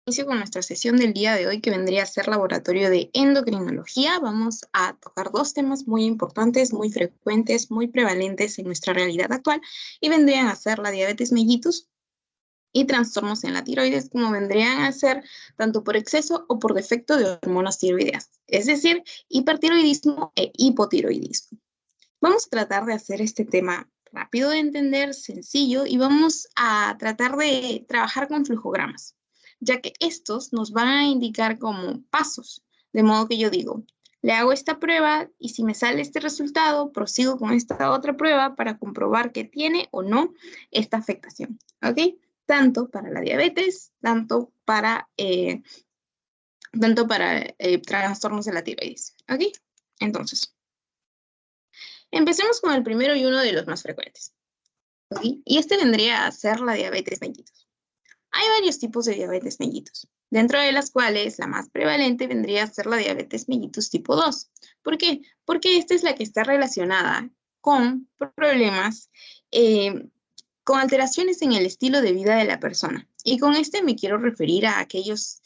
Inicio con nuestra sesión del día de hoy, que vendría a ser laboratorio de endocrinología. Vamos a tocar dos temas muy importantes, muy frecuentes, muy prevalentes en nuestra realidad actual, y vendrían a ser la diabetes mellitus y trastornos en la tiroides, como vendrían a ser tanto por exceso o por defecto de hormonas tiroideas, es decir, hipertiroidismo e hipotiroidismo. Vamos a tratar de hacer este tema rápido de entender, sencillo, y vamos a tratar de trabajar con flujogramas, ya que estos nos van a indicar como pasos, de modo que yo digo, le hago esta prueba y si me sale este resultado, prosigo con esta otra prueba para comprobar que tiene o no esta afectación, ¿ok? Tanto para la diabetes, tanto para trastornos de la tiroides, ¿ok? Entonces, empecemos con el primero y uno de los más frecuentes, ¿ok? Y este vendría a ser la diabetes mellitus. Hay varios tipos de diabetes mellitus, dentro de las cuales la más prevalente vendría a ser la diabetes mellitus tipo 2. ¿Por qué? Porque esta es la que está relacionada con problemas, con alteraciones en el estilo de vida de la persona. Y con este me quiero referir a aquellas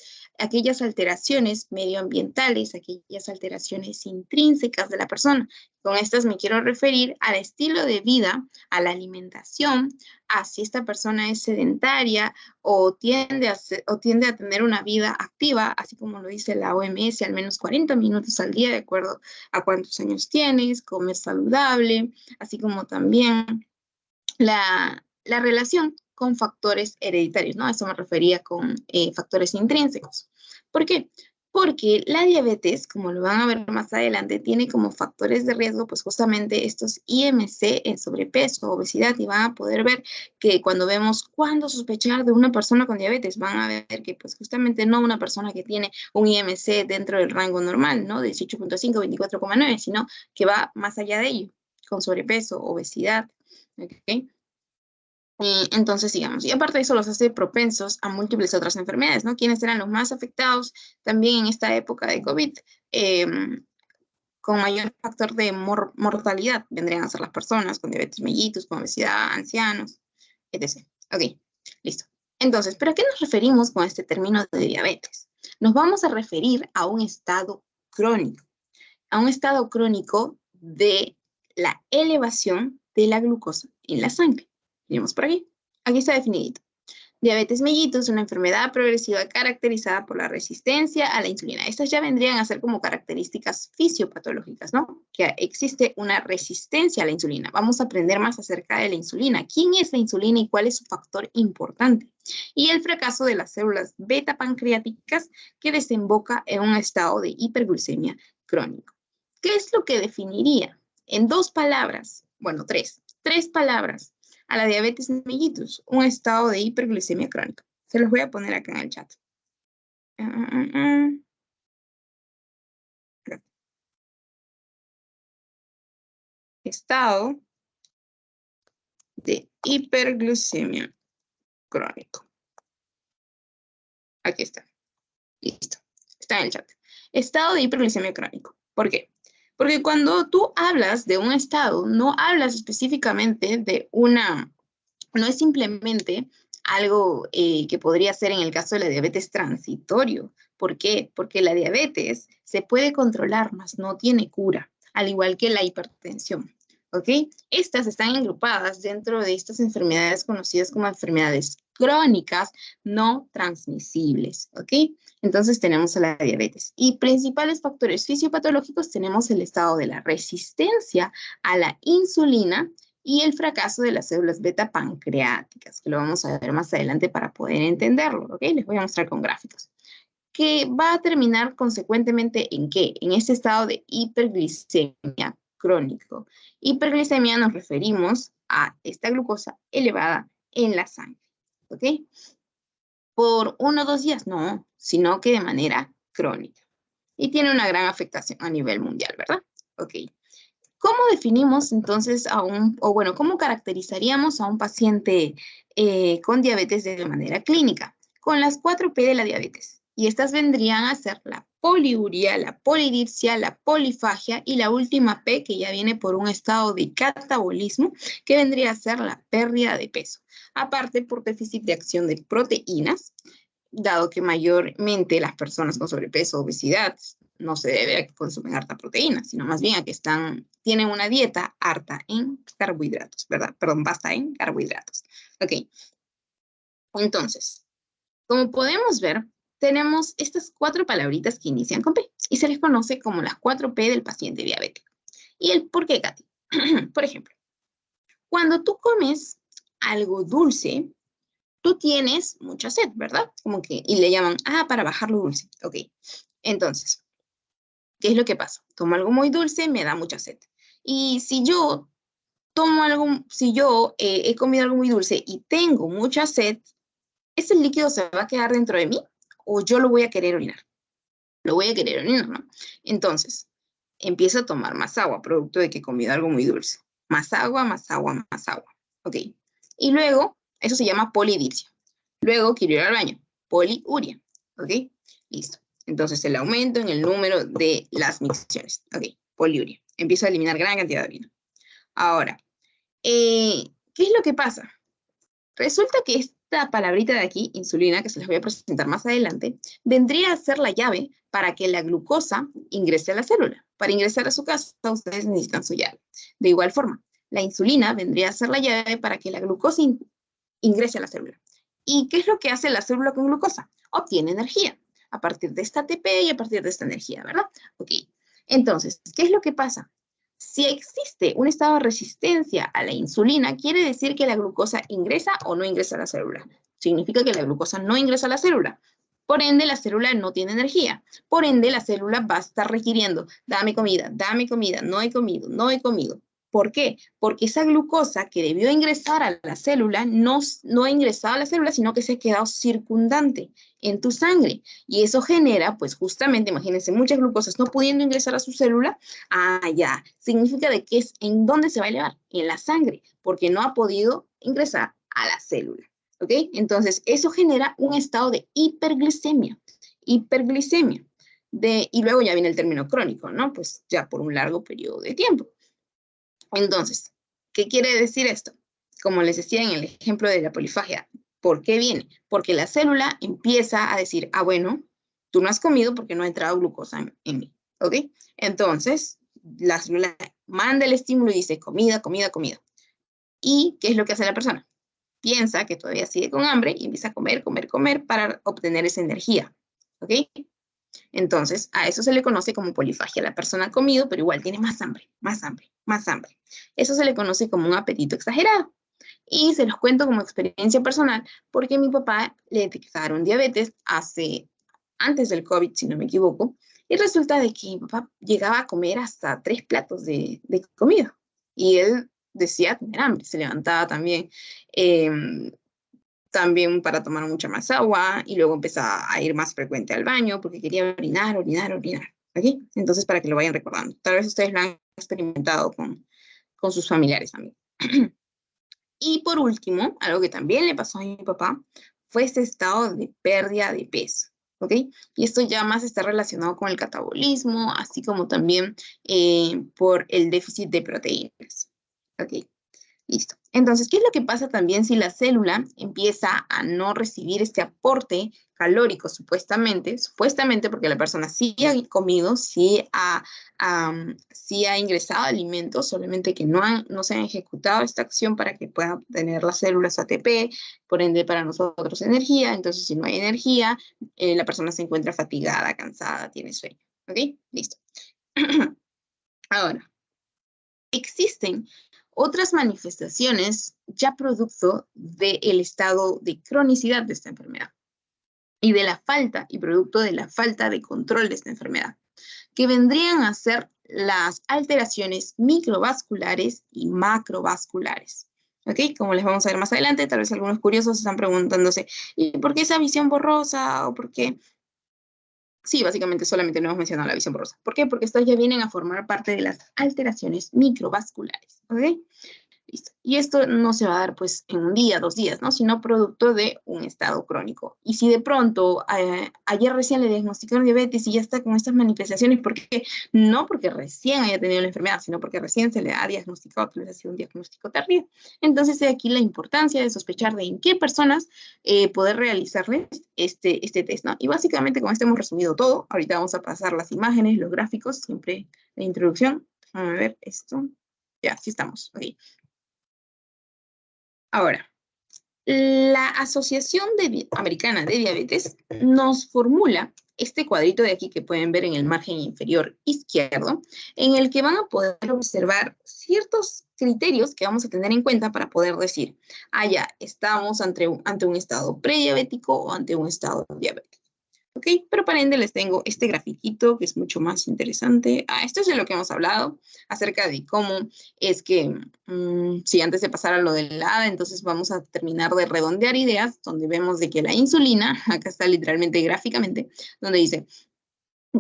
alteraciones medioambientales, aquellas alteraciones intrínsecas de la persona. Con estas me quiero referir al estilo de vida, a la alimentación, a si esta persona es sedentaria o tiende a tener una vida activa, así como lo dice la OMS, al menos 40 minutos al día, de acuerdo a cuántos años tienes, comer saludable, así como también la relación con factores hereditarios, ¿no? A eso me refería con factores intrínsecos. ¿Por qué? Porque la diabetes, como lo van a ver más adelante, tiene como factores de riesgo, pues justamente estos IMC en sobrepeso, obesidad, y van a poder ver que cuando vemos cuándo sospechar de una persona con diabetes, van a ver que pues justamente no una persona que tiene un IMC dentro del rango normal, ¿no? 18.5, 24,9, sino que va más allá de ello, con sobrepeso, obesidad, ¿ok? Entonces, digamos, y aparte de eso los hace propensos a múltiples otras enfermedades, ¿no? ¿Quiénes eran los más afectados también en esta época de COVID? Eh, con mayor factor de mortalidad vendrían a ser las personas con diabetes mellitus, con obesidad, ancianos, etc. Ok, listo. Entonces, ¿pero a qué nos referimos con este término de diabetes? Nos vamos a referir a un estado crónico, de la elevación de la glucosa en la sangre. Miremos por aquí. Aquí está definidito. Diabetes mellitus es una enfermedad progresiva caracterizada por la resistencia a la insulina. Estas ya vendrían a ser como características fisiopatológicas, ¿no? Que existe una resistencia a la insulina. Vamos a aprender más acerca de la insulina. ¿Quién es la insulina y cuál es su factor importante? Y el fracaso de las células beta pancreáticas que desemboca en un estado de hiperglucemia crónico. ¿Qué es lo que definiría? En dos palabras, bueno, tres palabras, a la diabetes mellitus, un estado de hiperglucemia crónica. Se los voy a poner acá en el chat. Estado de hiperglucemia crónico. Aquí está. Listo. Está en el chat. Estado de hiperglucemia crónico. ¿Por qué? Porque cuando tú hablas de un estado, no hablas específicamente de una, no es simplemente algo que podría ser en el caso de la diabetes transitorio. ¿Por qué? Porque la diabetes se puede controlar, mas no tiene cura, al igual que la hipertensión. ¿Ok? Estas están agrupadas dentro de estas enfermedades conocidas como enfermedades crónicas no transmisibles. ¿Ok? Entonces tenemos a la diabetes. Y principales factores fisiopatológicos tenemos el estado de la resistencia a la insulina y el fracaso de las células beta pancreáticas, que lo vamos a ver más adelante para poder entenderlo, ¿ok? Les voy a mostrar con gráficos. Que va a terminar consecuentemente ¿en qué? En este estado de hiperglicemia crónico. Hiperglicemia nos referimos a esta glucosa elevada en la sangre, ¿ok? Por 1 o 2 días, no, sino que de manera crónica. Y tiene una gran afectación a nivel mundial, ¿verdad? Ok. ¿Cómo definimos entonces cómo caracterizaríamos a un paciente con diabetes de manera clínica? Con las 4P de la diabetes. Y estas vendrían a ser la poliuria, la polidipsia, la polifagia y la última P, que ya viene por un estado de catabolismo, que vendría a ser la pérdida de peso. Aparte, por déficit de acción de proteínas, dado que mayormente las personas con sobrepeso o obesidad no se debe a que consumen harta proteína, sino más bien a que tienen una dieta harta en carbohidratos, ¿verdad? Perdón, basta en carbohidratos. Ok, entonces, como podemos ver, tenemos estas 4 palabritas que inician con P y se les conoce como las 4P del paciente diabético. ¿Y el por qué, Katy? Por ejemplo, cuando tú comes algo dulce, tú tienes mucha sed, ¿verdad? Como que, y le llaman, para bajar lo dulce. Ok, entonces, ¿qué es lo que pasa? Tomo algo muy dulce, me da mucha sed. Y si yo he comido algo muy dulce y tengo mucha sed, ¿ese líquido se va a quedar dentro de mí o yo lo voy a querer orinar? Lo voy a querer orinar, ¿no? Entonces, empiezo a tomar más agua, producto de que he comido algo muy dulce. Más agua, más agua, más agua. Ok. Y luego, eso se llama polidipsia. Luego quiero ir al baño. Poliuria. ¿Ok? Listo. Entonces, el aumento en el número de las micciones. Ok. Poliuria. Empiezo a eliminar gran cantidad de orina. Ahora, ¿qué es lo que pasa? Resulta que esta palabrita de aquí, insulina, que se les voy a presentar más adelante, vendría a ser la llave para que la glucosa ingrese a la célula. Para ingresar a su casa, ustedes necesitan su llave. De igual forma, la insulina vendría a ser la llave para que la glucosa ingrese a la célula. ¿Y qué es lo que hace la célula con glucosa? Obtiene energía a partir de esta ATP y a partir de esta energía, ¿verdad? Ok. Entonces, ¿qué es lo que pasa? Si existe un estado de resistencia a la insulina, quiere decir que la glucosa ingresa o no ingresa a la célula. Significa que la glucosa no ingresa a la célula. Por ende, la célula no tiene energía. Por ende, la célula va a estar requiriendo, dame comida, no he comido, no he comido. ¿Por qué? Porque esa glucosa que debió ingresar a la célula no ha ingresado a la célula, sino que se ha quedado circundante en tu sangre. Y eso genera, pues justamente, imagínense, muchas glucosas no pudiendo ingresar a su célula. Ya, significa de que es en dónde se va a elevar, en la sangre, porque no ha podido ingresar a la célula. ¿Ok? Entonces, eso genera un estado de hiperglicemia. Hiperglicemia. Y luego ya viene el término crónico, ¿no? Pues ya por un largo periodo de tiempo. Entonces, ¿qué quiere decir esto? Como les decía en el ejemplo de la polifagia, ¿por qué viene? Porque la célula empieza a decir, bueno, tú no has comido porque no ha entrado glucosa en mí, ¿ok? Entonces, la célula manda el estímulo y dice, comida, comida, comida. ¿Y qué es lo que hace la persona? Piensa que todavía sigue con hambre y empieza a comer, comer, comer para obtener esa energía, ¿ok? Entonces, a eso se le conoce como polifagia. La persona ha comido, pero igual tiene más hambre, más hambre, más hambre. Eso se le conoce como un apetito exagerado. Y se los cuento como experiencia personal, porque a mi papá le detectaron diabetes antes del COVID, si no me equivoco, y resulta de que mi papá llegaba a comer hasta 3 platos de comida. Y él decía tener hambre, se levantaba también para tomar mucha más agua y luego empezaba a ir más frecuente al baño porque quería orinar, orinar, orinar. ¿Okay? Entonces, para que lo vayan recordando. Tal vez ustedes lo han experimentado con sus familiares también. Y por último, algo que también le pasó a mi papá fue este estado de pérdida de peso. ¿Ok? Y esto ya más está relacionado con el catabolismo, así como también por el déficit de proteínas. ¿Ok? Listo. Entonces, ¿qué es lo que pasa también si la célula empieza a no recibir este aporte calórico, supuestamente, porque la persona sí ha comido, sí ha ingresado alimentos, solamente que no se ha ejecutado esta acción para que puedan obtener las células ATP, por ende para nosotros energía. Entonces, si no hay energía, la persona se encuentra fatigada, cansada, tiene sueño. ¿Ok? Listo. Ahora, existen otras manifestaciones ya producto del estado de cronicidad de esta enfermedad y de la falta y producto de la falta de control de esta enfermedad, que vendrían a ser las alteraciones microvasculares y macrovasculares. ¿Ok? Como les vamos a ver más adelante, tal vez algunos curiosos están preguntándose, ¿y por qué esa visión borrosa? ¿O por qué? Sí, básicamente solamente no hemos mencionado la visión borrosa. ¿Por qué? Porque estas ya vienen a formar parte de las alteraciones microvasculares. ¿Ok? Listo. Y esto no se va a dar pues en un día, 2 días, ¿no? Sino producto de un estado crónico. Y si de pronto ayer recién le diagnosticaron diabetes y ya está con estas manifestaciones, ¿por qué? No porque recién haya tenido la enfermedad, sino porque recién se le ha diagnosticado, tal vez ha sido un diagnóstico tardío. Entonces, de aquí la importancia de sospechar de en qué personas poder realizarles este test, ¿no? Y básicamente con esto hemos resumido todo. Ahorita vamos a pasar las imágenes, los gráficos, siempre la introducción. Déjame ver esto. Ya, sí estamos. Ok. Ahora, la Asociación Americana de Diabetes nos formula este cuadrito de aquí que pueden ver en el margen inferior izquierdo, en el que van a poder observar ciertos criterios que vamos a tener en cuenta para poder decir, ya, estamos ante un estado prediabético o ante un estado diabético. ¿Ok? Pero para ende les tengo este grafiquito que es mucho más interesante. Esto es de lo que hemos hablado, acerca de cómo es que, si antes de pasar a lo del HADA, entonces vamos a terminar de redondear ideas, donde vemos de que la insulina, acá está literalmente gráficamente, donde dice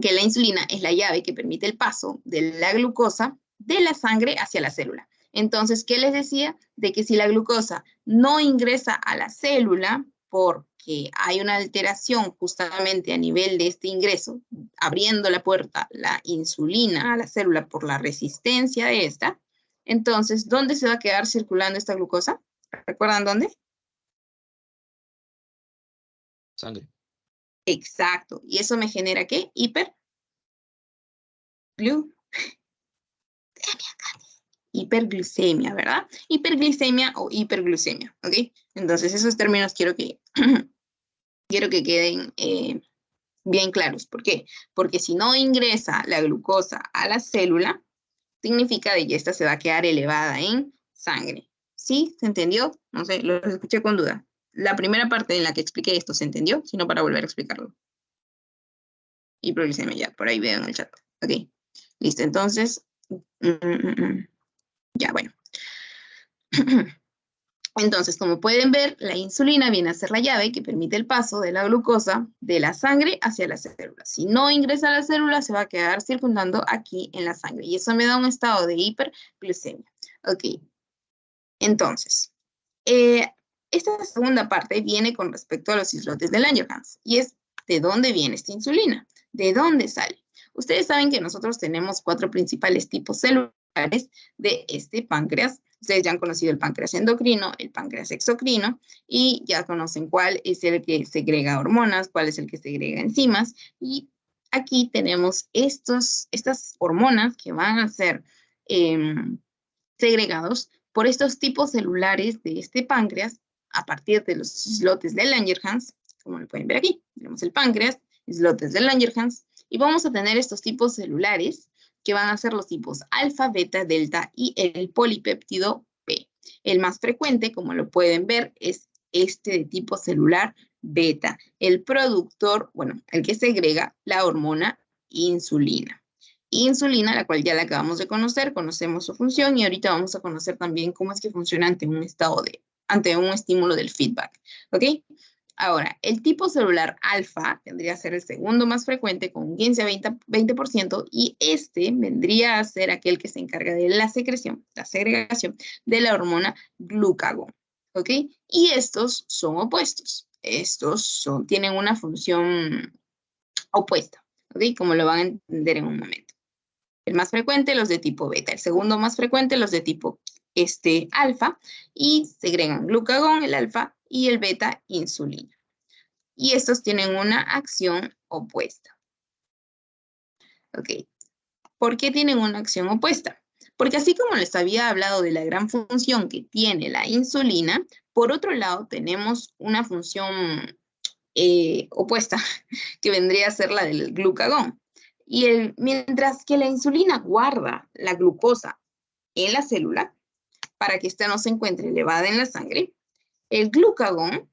que la insulina es la llave que permite el paso de la glucosa de la sangre hacia la célula. Entonces, ¿qué les decía? De que si la glucosa no ingresa a la célula, porque hay una alteración justamente a nivel de este ingreso, abriendo la puerta, la insulina a la célula por la resistencia de esta, entonces, ¿dónde se va a quedar circulando esta glucosa? ¿Recuerdan dónde? Sangre. Exacto. ¿Y eso me genera qué? Hiperglucemia, ¿verdad? Hiperglicemia o hiperglucemia, ¿ok? Entonces, esos términos quiero que queden bien claros. ¿Por qué? Porque si no ingresa la glucosa a la célula, significa de que esta se va a quedar elevada en sangre. ¿Sí? ¿Se entendió? No sé, lo escuché con duda. La primera parte en la que expliqué esto, ¿se entendió? Si no, para volver a explicarlo. Hiperglicemia, ya, por ahí veo en el chat. Ok, listo. Entonces, ya, bueno. Entonces, como pueden ver, la insulina viene a ser la llave que permite el paso de la glucosa de la sangre hacia la célula. Si no ingresa a la célula, se va a quedar circundando aquí en la sangre. Y eso me da un estado de hiperglucemia. Ok, entonces, esta segunda parte viene con respecto a los islotes de Langerhans. Y es, ¿de dónde viene esta insulina? ¿De dónde sale? Ustedes saben que nosotros tenemos 4 principales tipos celulares de este páncreas. Ustedes ya han conocido el páncreas endocrino, el páncreas exocrino, y ya conocen cuál es el que segrega hormonas, cuál es el que segrega enzimas. Y aquí tenemos estas hormonas que van a ser segregados por estos tipos celulares de este páncreas a partir de los islotes de Langerhans, como lo pueden ver aquí. Tenemos el páncreas, islotes de Langerhans, y vamos a tener estos tipos celulares que van a ser los tipos alfa, beta, delta y el polipéptido P. El más frecuente, como lo pueden ver, es este de tipo celular beta, el productor, bueno, el que segrega la hormona insulina. Insulina, la cual ya la acabamos de conocer, conocemos su función y ahorita vamos a conocer también cómo es que funciona ante un estímulo del feedback, ¿ok? Ahora, el tipo celular alfa tendría a ser el segundo más frecuente con un 15 a 20% y este vendría a ser aquel que se encarga de la secreción, la segregación de la hormona glucagón, ¿ok? Y estos son opuestos. Tienen una función opuesta, ¿ok? Como lo van a entender en un momento. El más frecuente, los de tipo beta. El segundo más frecuente, los de tipo alfa. Y segregan glucagón, el alfa, y el beta, insulina. Y estos tienen una acción opuesta. Ok. ¿Por qué tienen una acción opuesta? Porque así como les había hablado de la gran función que tiene la insulina, por otro lado tenemos una función opuesta, que vendría a ser la del glucagón. Mientras que la insulina guarda la glucosa en la célula para que ésta no se encuentre elevada en la sangre, el glucagón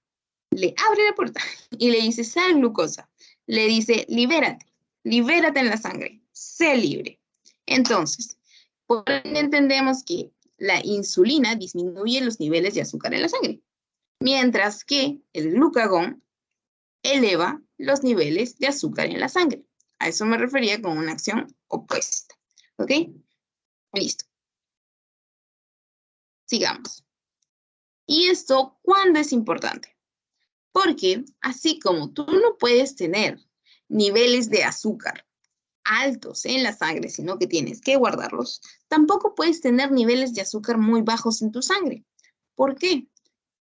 le abre la puerta y le dice, sal glucosa. Le dice, libérate en la sangre, sé libre. Entonces, por ende entendemos que la insulina disminuye los niveles de azúcar en la sangre, mientras que el glucagón eleva los niveles de azúcar en la sangre. A eso me refería con una acción opuesta. ¿Ok? Listo. Sigamos. ¿Y esto cuándo es importante? Porque así como tú no puedes tener niveles de azúcar altos en la sangre, sino que tienes que guardarlos, tampoco puedes tener niveles de azúcar muy bajos en tu sangre. ¿Por qué?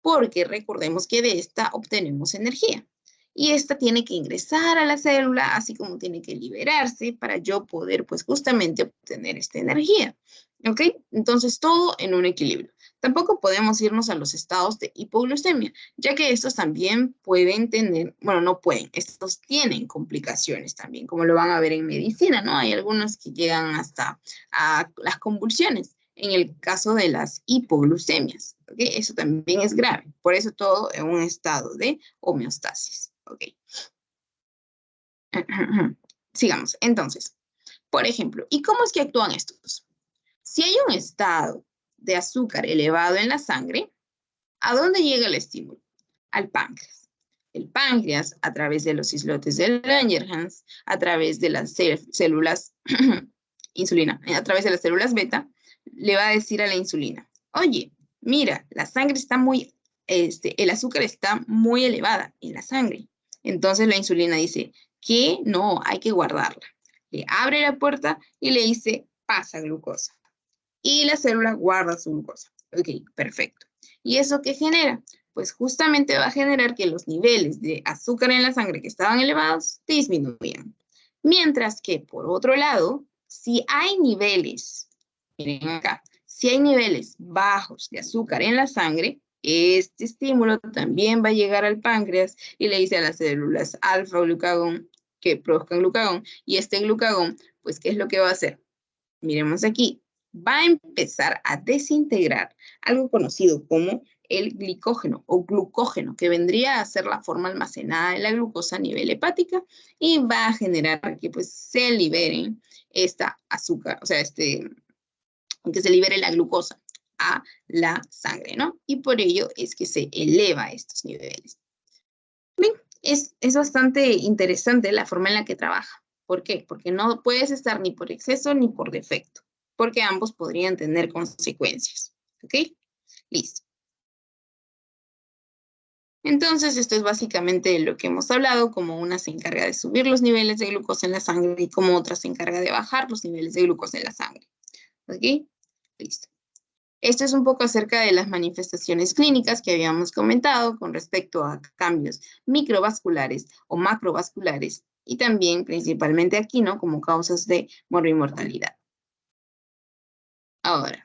Porque recordemos que de esta obtenemos energía. Y esta tiene que ingresar a la célula, así como tiene que liberarse para yo poder, pues, justamente obtener esta energía. ¿Ok? Entonces, todo en un equilibrio. Tampoco podemos irnos a los estados de hipoglucemia, ya que estos también pueden tener, bueno, no pueden, estos tienen complicaciones también, como lo van a ver en medicina, ¿no? Hay algunos que llegan hasta a las convulsiones en el caso de las hipoglucemias. ¿Okay? Eso también es grave. Por eso todo en un estado de homeostasis. ¿Okay? Sigamos. Entonces, por ejemplo, ¿y cómo es que actúan estos? Si hay un estado de azúcar elevado en la sangre, ¿a dónde llega el estímulo? Al páncreas. El páncreas, a través de los islotes de Langerhans, a través de las células insulina, a través de las células beta, le va a decir a la insulina, oye, mira, la sangre está muy, el azúcar está muy elevada en la sangre. Entonces la insulina dice que no, hay que guardarla. Le abre la puerta y le dice, pasa glucosa. Y la célula guarda su glucosa. Ok, perfecto. ¿Y eso qué genera? Pues justamente va a generar que los niveles de azúcar en la sangre que estaban elevados disminuyan. Mientras que, por otro lado, si hay niveles, miren acá, si hay niveles bajos de azúcar en la sangre, este estímulo también va a llegar al páncreas y le dice a las células alfa-glucagón que produzcan glucagón. Y este glucagón, pues, ¿qué es lo que va a hacer? Miremos aquí, va a empezar a desintegrar algo conocido como el glicógeno o glucógeno, que vendría a ser la forma almacenada de la glucosa a nivel hepática y va a generar que pues se libere esta azúcar, o sea, que se libere la glucosa a la sangre, ¿no? Y por ello es que se eleva estos niveles. Bien, es bastante interesante la forma en la que trabaja. ¿Por qué? Porque no puedes estar ni por exceso ni por defecto, porque ambos podrían tener consecuencias. ¿Ok? Listo. Entonces, esto es básicamente lo que hemos hablado, como una se encarga de subir los niveles de glucosa en la sangre y como otra se encarga de bajar los niveles de glucosa en la sangre. ¿Ok? Listo. Esto es un poco acerca de las manifestaciones clínicas que habíamos comentado con respecto a cambios microvasculares o macrovasculares y también principalmente aquí, ¿no? Como causas de mortalidad. Ahora,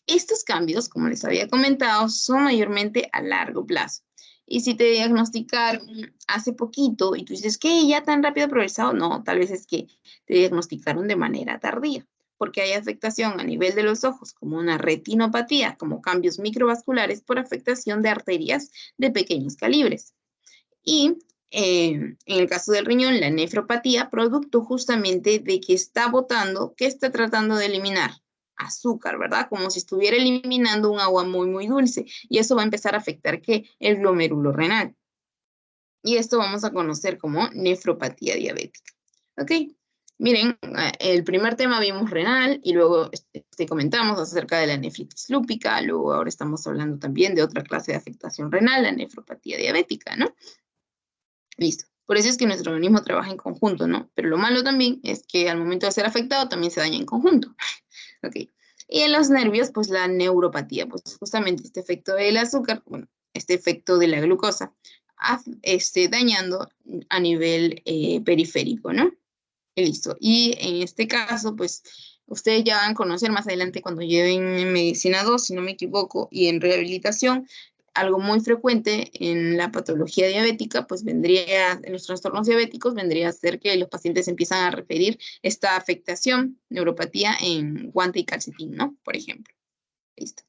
estos cambios, como les había comentado, son mayormente a largo plazo. Y si te diagnosticaron hace poquito y tú dices que ya tan rápido progresado, no, tal vez es que te diagnosticaron de manera tardía, porque hay afectación a nivel de los ojos, como una retinopatía, como cambios microvasculares por afectación de arterias de pequeños calibres. Y en el caso del riñón, la nefropatía, producto justamente de que está botando, que está tratando de eliminar azúcar, ¿verdad? Como si estuviera eliminando un agua muy, muy dulce. Y eso va a empezar a afectar, ¿qué? El glomérulo renal. Y esto vamos a conocer como nefropatía diabética. ¿Ok? Miren, el primer tema vimos renal y luego comentamos acerca de la nefritis lúpica, luego ahora estamos hablando también de otra clase de afectación renal, la nefropatía diabética, ¿no? Listo. Por eso es que nuestro organismo trabaja en conjunto, ¿no? Pero lo malo también es que al momento de ser afectado también se daña en conjunto. ¿Ok? Y en los nervios, pues la neuropatía, pues justamente este efecto del azúcar, bueno, este efecto de la glucosa, dañando a nivel periférico, ¿no? Y listo. Y en este caso, pues ustedes ya van a conocer más adelante cuando lleven en medicina 2, si no me equivoco, y en rehabilitación, algo muy frecuente en la patología diabética, pues vendría, en los trastornos diabéticos, vendría a ser que los pacientes empiezan a referir esta afectación, neuropatía, en guante y calcetín, ¿no? Por ejemplo. Listo.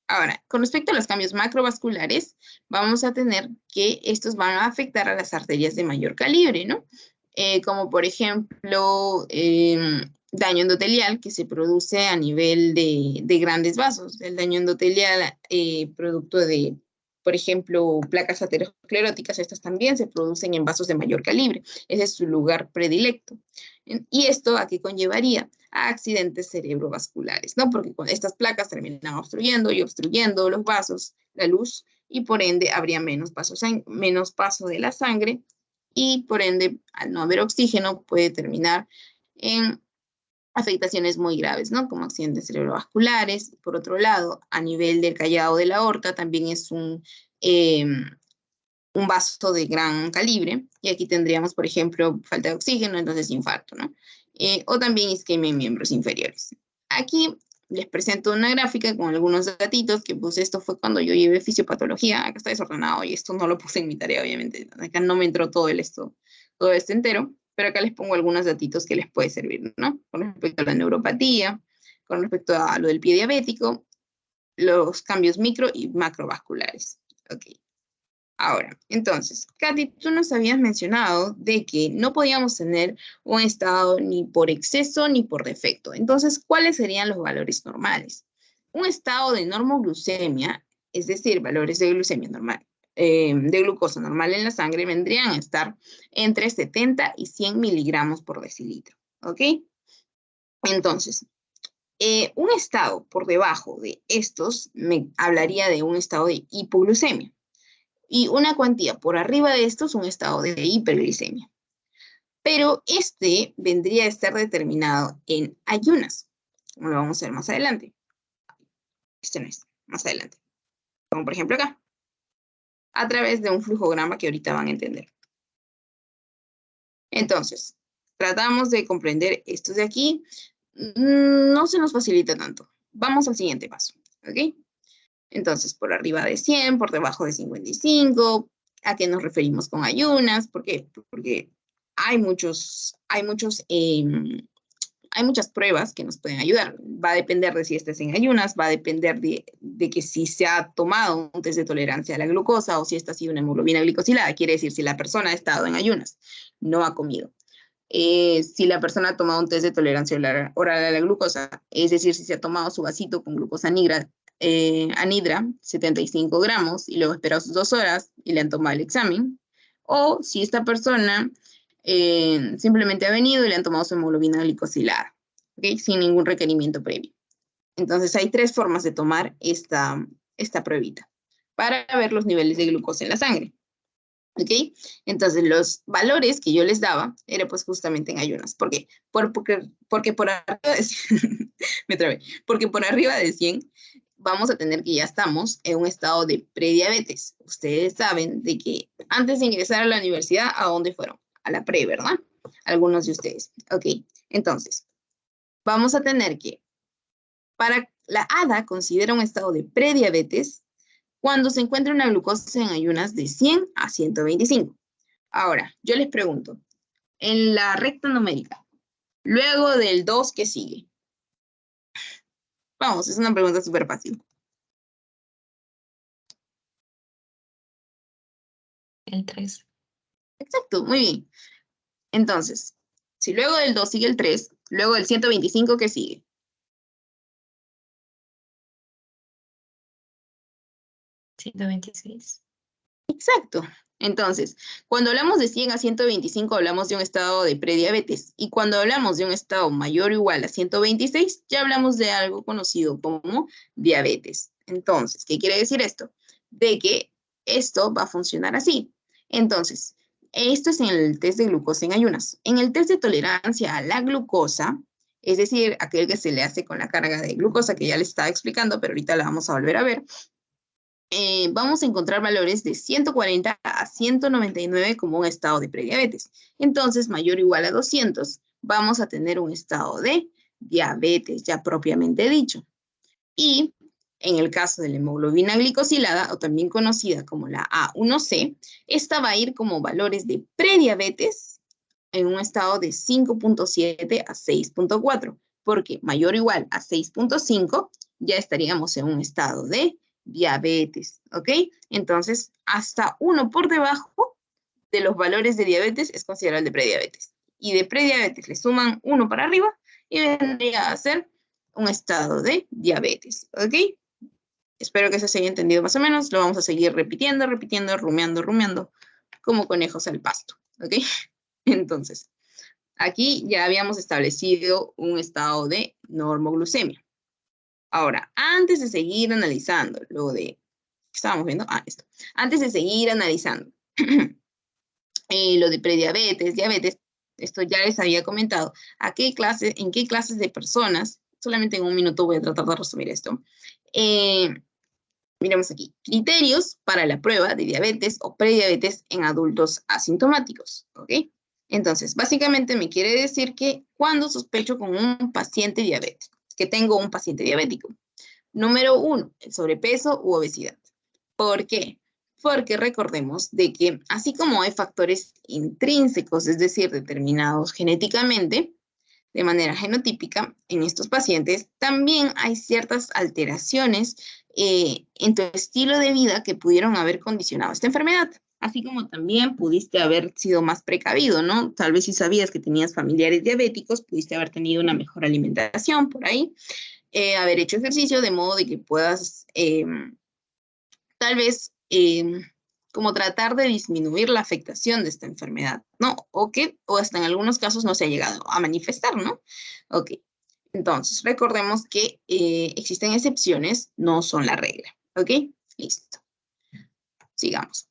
Ahora, con respecto a los cambios macrovasculares, vamos a tener que estos van a afectar a las arterias de mayor calibre, ¿no? Como por ejemplo, daño endotelial que se produce a nivel de grandes vasos. El daño endotelial producto de, por ejemplo, placas ateroscleróticas, estas también se producen en vasos de mayor calibre. Ese es su lugar predilecto. ¿Y esto a qué conllevaría? a accidentes cerebrovasculares, ¿no? Porque con estas placas terminan obstruyendo y obstruyendo los vasos, la luz, y por ende habría menos paso de la sangre, y por ende, al no haber oxígeno, puede terminar en afectaciones muy graves, ¿no? Como accidentes cerebrovasculares. Por otro lado, a nivel del callado de la aorta, también es un vaso de gran calibre, y aquí tendríamos, por ejemplo, falta de oxígeno, entonces infarto, ¿no? O también isquemia en miembros inferiores. Aquí les presento una gráfica con algunos datitos que puse. Esto fue cuando yo llevé fisiopatología. Acá está desordenado y esto no lo puse en mi tarea, obviamente. Acá no me entró todo esto entero, pero acá les pongo algunos datitos que les puede servir, ¿no? Con respecto a la neuropatía, con respecto a lo del pie diabético, los cambios micro y macrovasculares. Ok. Ahora, entonces, Katy, tú nos habías mencionado de que no podíamos tener un estado ni por exceso ni por defecto. Entonces, ¿cuáles serían los valores normales? Un estado de normoglucemia, es decir, valores de glucemia normal, de glucosa normal en la sangre, vendrían a estar entre 70 y 100 miligramos por decilitro, ¿ok? Entonces, un estado por debajo de estos me hablaría de un estado de hipoglucemia. Y una cuantía por arriba de esto es un estado de hiperglicemia. Pero este vendría a estar determinado en ayunas, como lo vamos a ver más adelante. Este no es, más adelante. Como por ejemplo acá, a través de un flujograma que ahorita van a entender. Entonces, tratamos de comprender esto de aquí. No se nos facilita tanto. Vamos al siguiente paso, ¿ok? Entonces, por arriba de 100, por debajo de 55, ¿a qué nos referimos con ayunas? ¿Por qué? Porque hay muchas pruebas que nos pueden ayudar. Va a depender de si estés en ayunas, va a depender de que si se ha tomado un test de tolerancia a la glucosa o si esta ha sido una hemoglobina glicosilada. Quiere decir, si la persona ha estado en ayunas, no ha comido. Si la persona ha tomado un test de tolerancia oral a la glucosa, es decir, si se ha tomado su vasito con glucosa anhidra, 75 gramos, y luego esperado sus 2 horas y le han tomado el examen, o si esta persona simplemente ha venido y le han tomado su hemoglobina glicosilada, ¿okay? Sin ningún requerimiento previo. Entonces hay 3 formas de tomar esta pruebita para ver los niveles de glucosa en la sangre. ¿Ok? Entonces, los valores que yo les daba era pues justamente en ayunas. ¿Por qué? Porque por arriba de 100, me trabé, porque por arriba de 100 vamos a tener que ya estamos en un estado de prediabetes. Ustedes saben de que antes de ingresar a la universidad, ¿a dónde fueron? A la pre, ¿verdad? Algunos de ustedes. Ok, entonces, vamos a tener que, para la ADA considera un estado de prediabetes cuando se encuentra una glucosa en ayunas de 100 a 125. Ahora, yo les pregunto, en la recta numérica, luego del 2, ¿qué sigue? Vamos, es una pregunta súper fácil. El 3. Exacto, muy bien. Entonces, si luego del 2 sigue el 3, luego del 125, ¿qué sigue? $126. Exacto. Entonces, cuando hablamos de 100 a 125, hablamos de un estado de prediabetes. Y cuando hablamos de un estado mayor o igual a 126, ya hablamos de algo conocido como diabetes. Entonces, ¿qué quiere decir esto? De que esto va a funcionar así. Entonces, esto es en el test de glucosa en ayunas. En el test de tolerancia a la glucosa, es decir, aquel que se le hace con la carga de glucosa que ya les estaba explicando, pero ahorita la vamos a volver a ver. Vamos a encontrar valores de 140 a 199 como un estado de prediabetes. Entonces, mayor o igual a 200, vamos a tener un estado de diabetes, ya propiamente dicho. Y en el caso de la hemoglobina glicosilada, o también conocida como la A1C, esta va a ir como valores de prediabetes en un estado de 5.7 a 6.4, porque mayor o igual a 6.5 ya estaríamos en un estado de diabetes, ¿ok? Entonces, hasta 1 por debajo de los valores de diabetes es considerado el de prediabetes. Y de prediabetes le suman 1 para arriba y vendría a ser un estado de diabetes, ¿ok? Espero que se haya entendido más o menos. Lo vamos a seguir repitiendo, rumiando, como conejos al pasto, ¿ok? Entonces, Aquí ya habíamos establecido un estado de normoglucemia. Ahora, antes de seguir analizando lo de, ¿qué estábamos viendo? Esto. Antes de seguir analizando lo de prediabetes, diabetes, esto ya les había comentado, en qué clases de personas, solamente en un minuto voy a tratar de resumir esto. Miremos aquí, criterios para la prueba de diabetes o prediabetes en adultos asintomáticos, ¿ok? Entonces, básicamente me quiere decir que cuando sospecho con un paciente diabético, que tengo un paciente diabético. Número 1, el sobrepeso u obesidad. ¿Por qué? Porque recordemos de que así como hay factores intrínsecos, es decir, determinados genéticamente, de manera genotípica en estos pacientes, también hay ciertas alteraciones en tu estilo de vida que pudieron haber condicionado esta enfermedad. Así como también pudiste haber sido más precavido, ¿no? Tal vez si sabías que tenías familiares diabéticos, pudiste haber tenido una mejor alimentación por ahí, haber hecho ejercicio de modo de que puedas tal vez como tratar de disminuir la afectación de esta enfermedad, ¿no? O hasta en algunos casos no se ha llegado a manifestar, ¿no? Ok, entonces recordemos que existen excepciones, no son la regla, ¿ok? Listo, sigamos.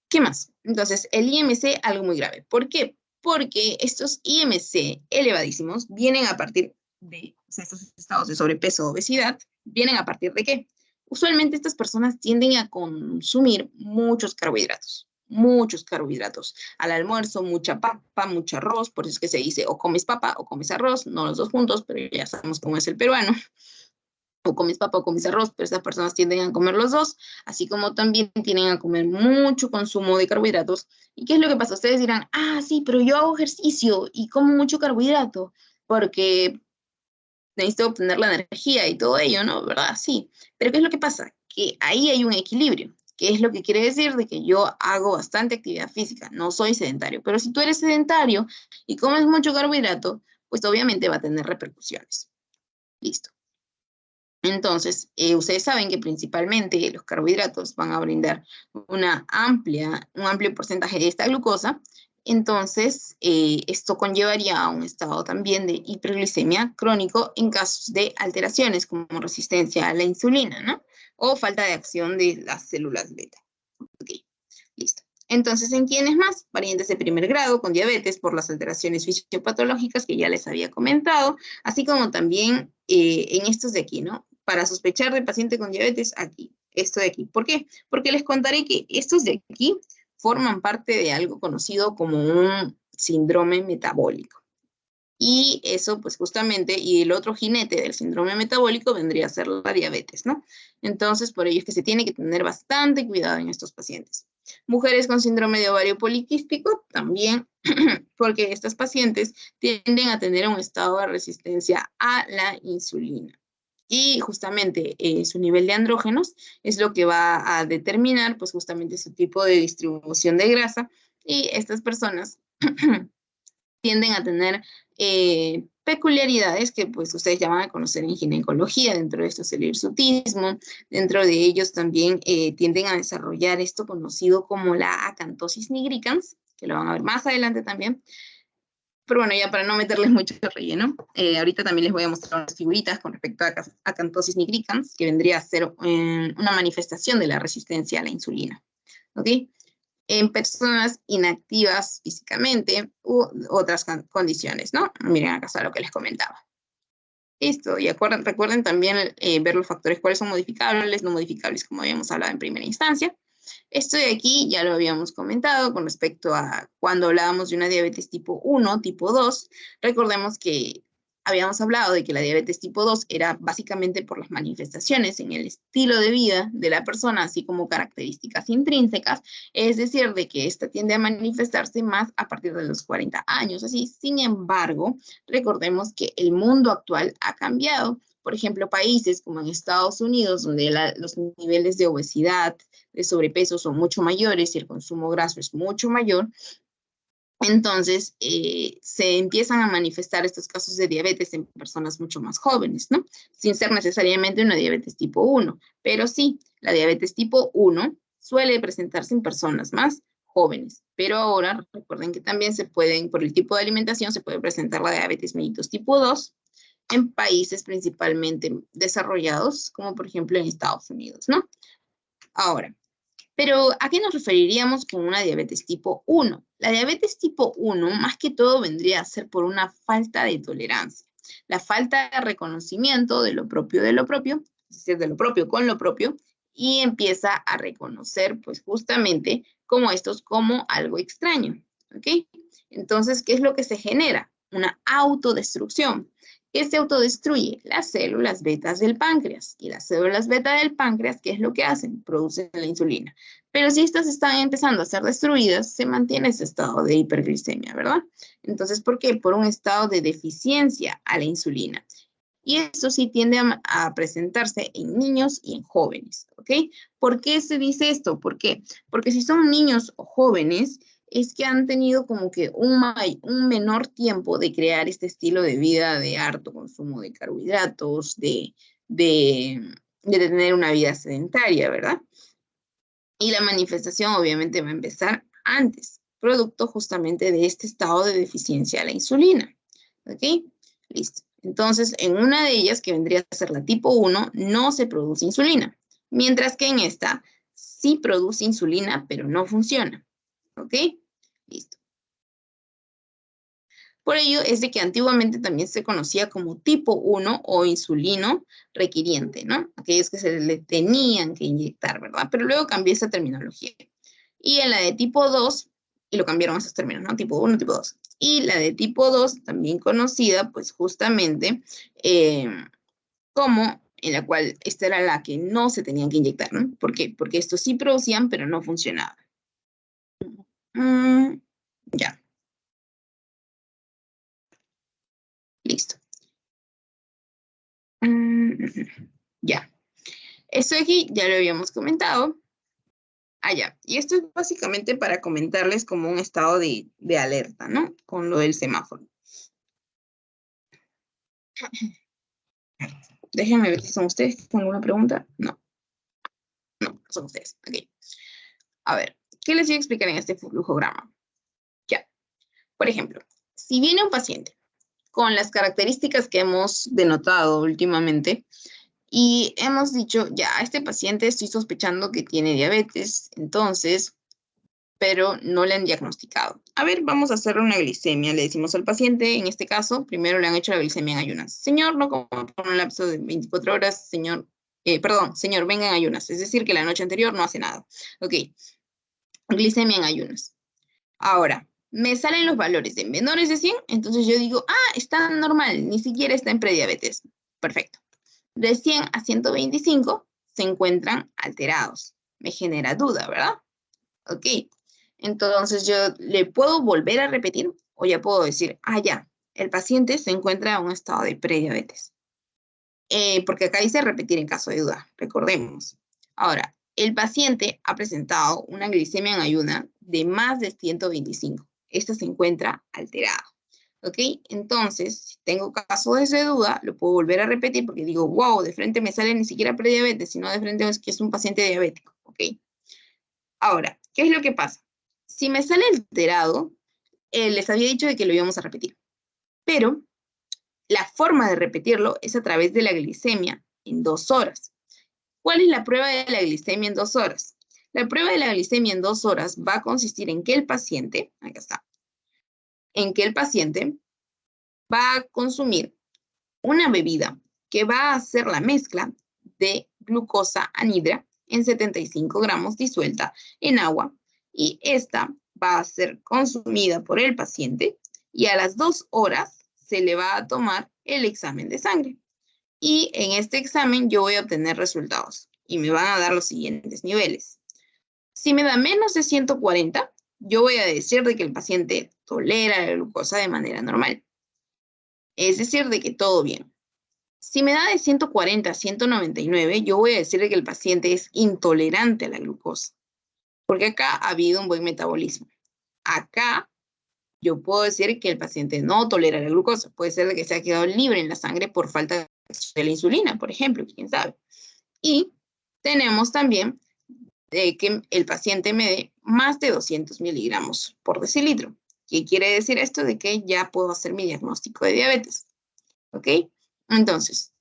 ¿Qué más? Entonces, el IMC, algo muy grave. ¿Por qué? Porque estos IMC elevadísimos vienen a partir de, o sea, estos estados de sobrepeso o obesidad, vienen a partir de ¿qué? Usualmente estas personas tienden a consumir muchos carbohidratos. Al almuerzo, mucha papa, mucho arroz, por eso es que se dice o comes papa o comes arroz, no los dos juntos, pero ya sabemos cómo es el peruano. O comes papa o comes arroz, pero estas personas tienden a comer los dos, así como también tienden a comer mucho consumo de carbohidratos. ¿Y qué es lo que pasa? Ustedes dirán, sí, pero yo hago ejercicio y como mucho carbohidrato, porque necesito obtener la energía y todo ello, ¿no? ¿Verdad? Sí. Pero ¿qué es lo que pasa? Que ahí hay un equilibrio. ¿Qué es lo que quiere decir? De que yo hago bastante actividad física, no soy sedentario. Pero si tú eres sedentario y comes mucho carbohidrato, pues obviamente va a tener repercusiones. Listo. Entonces, ustedes saben que principalmente los carbohidratos van a brindar un amplio porcentaje de esta glucosa. Entonces, esto conllevaría a un estado también de hiperglicemia crónico en casos de alteraciones como resistencia a la insulina, ¿no? O falta de acción de las células beta. Ok, listo. Entonces, ¿en quiénes más? Parientes de primer grado con diabetes por las alteraciones fisiopatológicas que ya les había comentado, así como también en estos de aquí, ¿no? Para sospechar de paciente con diabetes, aquí, esto de aquí. ¿Por qué? Porque les contaré que estos de aquí forman parte de algo conocido como un síndrome metabólico. Y eso, pues justamente, y el otro jinete del síndrome metabólico vendría a ser la diabetes, ¿no? Entonces, por ello es que se tiene que tener bastante cuidado en estos pacientes. Mujeres con síndrome de ovario poliquístico, también, porque estas pacientes tienden a tener un estado de resistencia a la insulina. Y justamente su nivel de andrógenos es lo que va a determinar, pues justamente su tipo de distribución de grasa. Y estas personas tienden a tener peculiaridades que pues ustedes ya van a conocer en ginecología, dentro de esto es el hirsutismo, dentro de ellos también tienden a desarrollar esto conocido como la acantosis nigricans, que lo van a ver más adelante también. Pero bueno, ya para no meterles mucho relleno, ahorita también les voy a mostrar unas figuritas con respecto a acantosis nigricans, que vendría a ser una manifestación de la resistencia a la insulina. ¿Ok? En personas inactivas físicamente u otras condiciones, ¿no? Miren acá está lo que les comentaba. Listo, y recuerden también ver los factores, cuáles son modificables, no modificables, como habíamos hablado en primera instancia. Esto de aquí ya lo habíamos comentado con respecto a cuando hablábamos de una diabetes tipo 1, tipo 2. Recordemos que habíamos hablado de que la diabetes tipo 2 era básicamente por las manifestaciones en el estilo de vida de la persona, así como características intrínsecas, es decir, de que esta tiende a manifestarse más a partir de los 40 años. Así, sin embargo, recordemos que el mundo actual ha cambiado. Por ejemplo, países como en Estados Unidos, donde los niveles de obesidad, de sobrepeso son mucho mayores y el consumo graso es mucho mayor, entonces se empiezan a manifestar estos casos de diabetes en personas mucho más jóvenes, ¿no? Sin ser necesariamente una diabetes tipo 1, pero sí, la diabetes tipo 1 suele presentarse en personas más jóvenes. Pero ahora recuerden que también se pueden, por el tipo de alimentación, se puede presentar la diabetes mellitus tipo 2 en países principalmente desarrollados, como por ejemplo en Estados Unidos, ¿no? Ahora, pero ¿a qué nos referiríamos con una diabetes tipo 1? La diabetes tipo 1 más que todo vendría a ser por una falta de tolerancia. La falta de reconocimiento de lo propio, es decir, de lo propio con lo propio, y empieza a reconocer pues justamente como estos como algo extraño, ¿ok? Entonces, ¿qué es lo que se genera? Una autodestrucción. ¿Qué se autodestruye? Las células betas del páncreas. Y las células beta del páncreas, ¿qué es lo que hacen? Producen la insulina. Pero si estas están empezando a ser destruidas, se mantiene ese estado de hiperglicemia, ¿verdad? Entonces, ¿por qué? Por un estado de deficiencia a la insulina. Y eso sí tiende a presentarse en niños y en jóvenes, ¿ok? ¿Por qué se dice esto? ¿Por qué? Porque si son niños o jóvenes, es que han tenido como que un menor tiempo de crear este estilo de vida de harto consumo de carbohidratos, de tener una vida sedentaria, ¿verdad? Y la manifestación obviamente va a empezar antes, producto justamente de este estado de deficiencia a la insulina. ¿Ok? Listo. Entonces, en una de ellas, que vendría a ser la tipo 1, no se produce insulina, mientras que en esta sí produce insulina, pero no funciona. ¿Ok? Listo. Por ello es de que antiguamente también se conocía como tipo 1 o insulino requiriente, ¿no? Aquellos que se le tenían que inyectar, ¿verdad? Pero luego cambió esa terminología. Y en la de tipo 2, y lo cambiaron esos términos, ¿no? Tipo 1, tipo 2. Y la de tipo 2, también conocida, pues justamente como en la cual esta era la que no se tenían que inyectar, ¿no? ¿Por qué? Porque estos sí producían, pero no funcionaban. Ya, listo. Ya. Esto aquí ya lo habíamos comentado. Ya. Y esto es básicamente para comentarles como un estado de alerta, ¿no? Con lo del semáforo. Déjenme ver si son ustedes. ¿Con alguna pregunta? No. No, son ustedes. Ok. A ver, ¿qué les voy a explicar en este flujograma? Ya. Por ejemplo, si viene un paciente con las características que hemos denotado últimamente, y hemos dicho, ya, a este paciente estoy sospechando que tiene diabetes, entonces, pero no le han diagnosticado. A ver, vamos a hacerle una glicemia. Le decimos al paciente, en este caso, primero le han hecho la glicemia en ayunas. Señor, no coma por un lapso de 24 horas, señor, señor, venga en ayunas. Es decir, que la noche anterior no hace nada. Ok, glicemia en ayunas. Ahora, me salen los valores de menores de 100, entonces yo digo, está normal, ni siquiera está en prediabetes. Perfecto. De 100 a 125 se encuentran alterados. Me genera duda, ¿verdad? Ok. Entonces yo le puedo volver a repetir o ya puedo decir, ya, el paciente se encuentra en un estado de prediabetes. Porque acá dice repetir en caso de duda, recordemos. Ahora, el paciente ha presentado una glicemia en ayuna de más de 125. Esta se encuentra alterada. ¿Ok? Entonces, si tengo casos de duda, lo puedo volver a repetir porque digo, wow, de frente me sale ni siquiera prediabetes, sino de frente es que es un paciente diabético. ¿Ok? Ahora, ¿qué es lo que pasa? Si me sale alterado, les había dicho de que lo íbamos a repetir, pero la forma de repetirlo es a través de la glicemia en 2 horas. ¿Cuál es la prueba de la glicemia en 2 horas? La prueba de la glicemia en 2 horas va a consistir en que el paciente, acá está, en que el paciente va a consumir una bebida que va a hacer la mezcla de glucosa anhidra en 75 gramos disuelta en agua y esta va a ser consumida por el paciente y a las 2 horas se le va a tomar el examen de sangre. Y en este examen yo voy a obtener resultados y me van a dar los siguientes niveles. Si me da menos de 140, yo voy a decir de que el paciente tolera la glucosa de manera normal. Es decir, de que todo bien. Si me da de 140 a 199, yo voy a decir que el paciente es intolerante a la glucosa, porque acá ha habido un buen metabolismo. Acá yo puedo decir que el paciente no tolera la glucosa. Puede ser de que se ha quedado libre en la sangre por falta de la insulina, por ejemplo, quién sabe. Y tenemos también que el paciente me dé más de 200 miligramos por decilitro. ¿Qué quiere decir esto? De que ya puedo hacer mi diagnóstico de diabetes. ¿Ok? Entonces,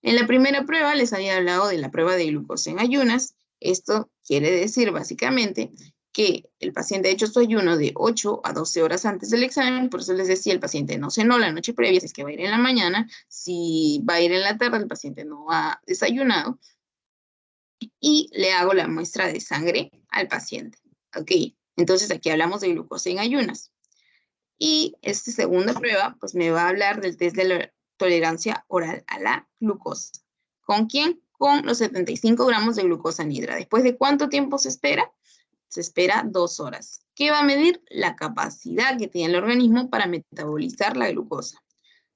en la primera prueba les había hablado de la prueba de glucosa en ayunas. Esto quiere decir básicamente que el paciente ha hecho su ayuno de 8 a 12 horas antes del examen. Por eso les decía, el paciente no cenó la noche previa, si es que va a ir en la mañana. Si va a ir en la tarde, el paciente no ha desayunado. Y le hago la muestra de sangre al paciente. ¿Ok? Entonces aquí hablamos de glucosa en ayunas. Y esta segunda prueba, pues me va a hablar del test de la tolerancia oral a la glucosa. ¿Con quién? Con los 75 gramos de glucosa anhidra. ¿Después de cuánto tiempo se espera? Se espera 2 horas. ¿Qué va a medir? La capacidad que tiene el organismo para metabolizar la glucosa.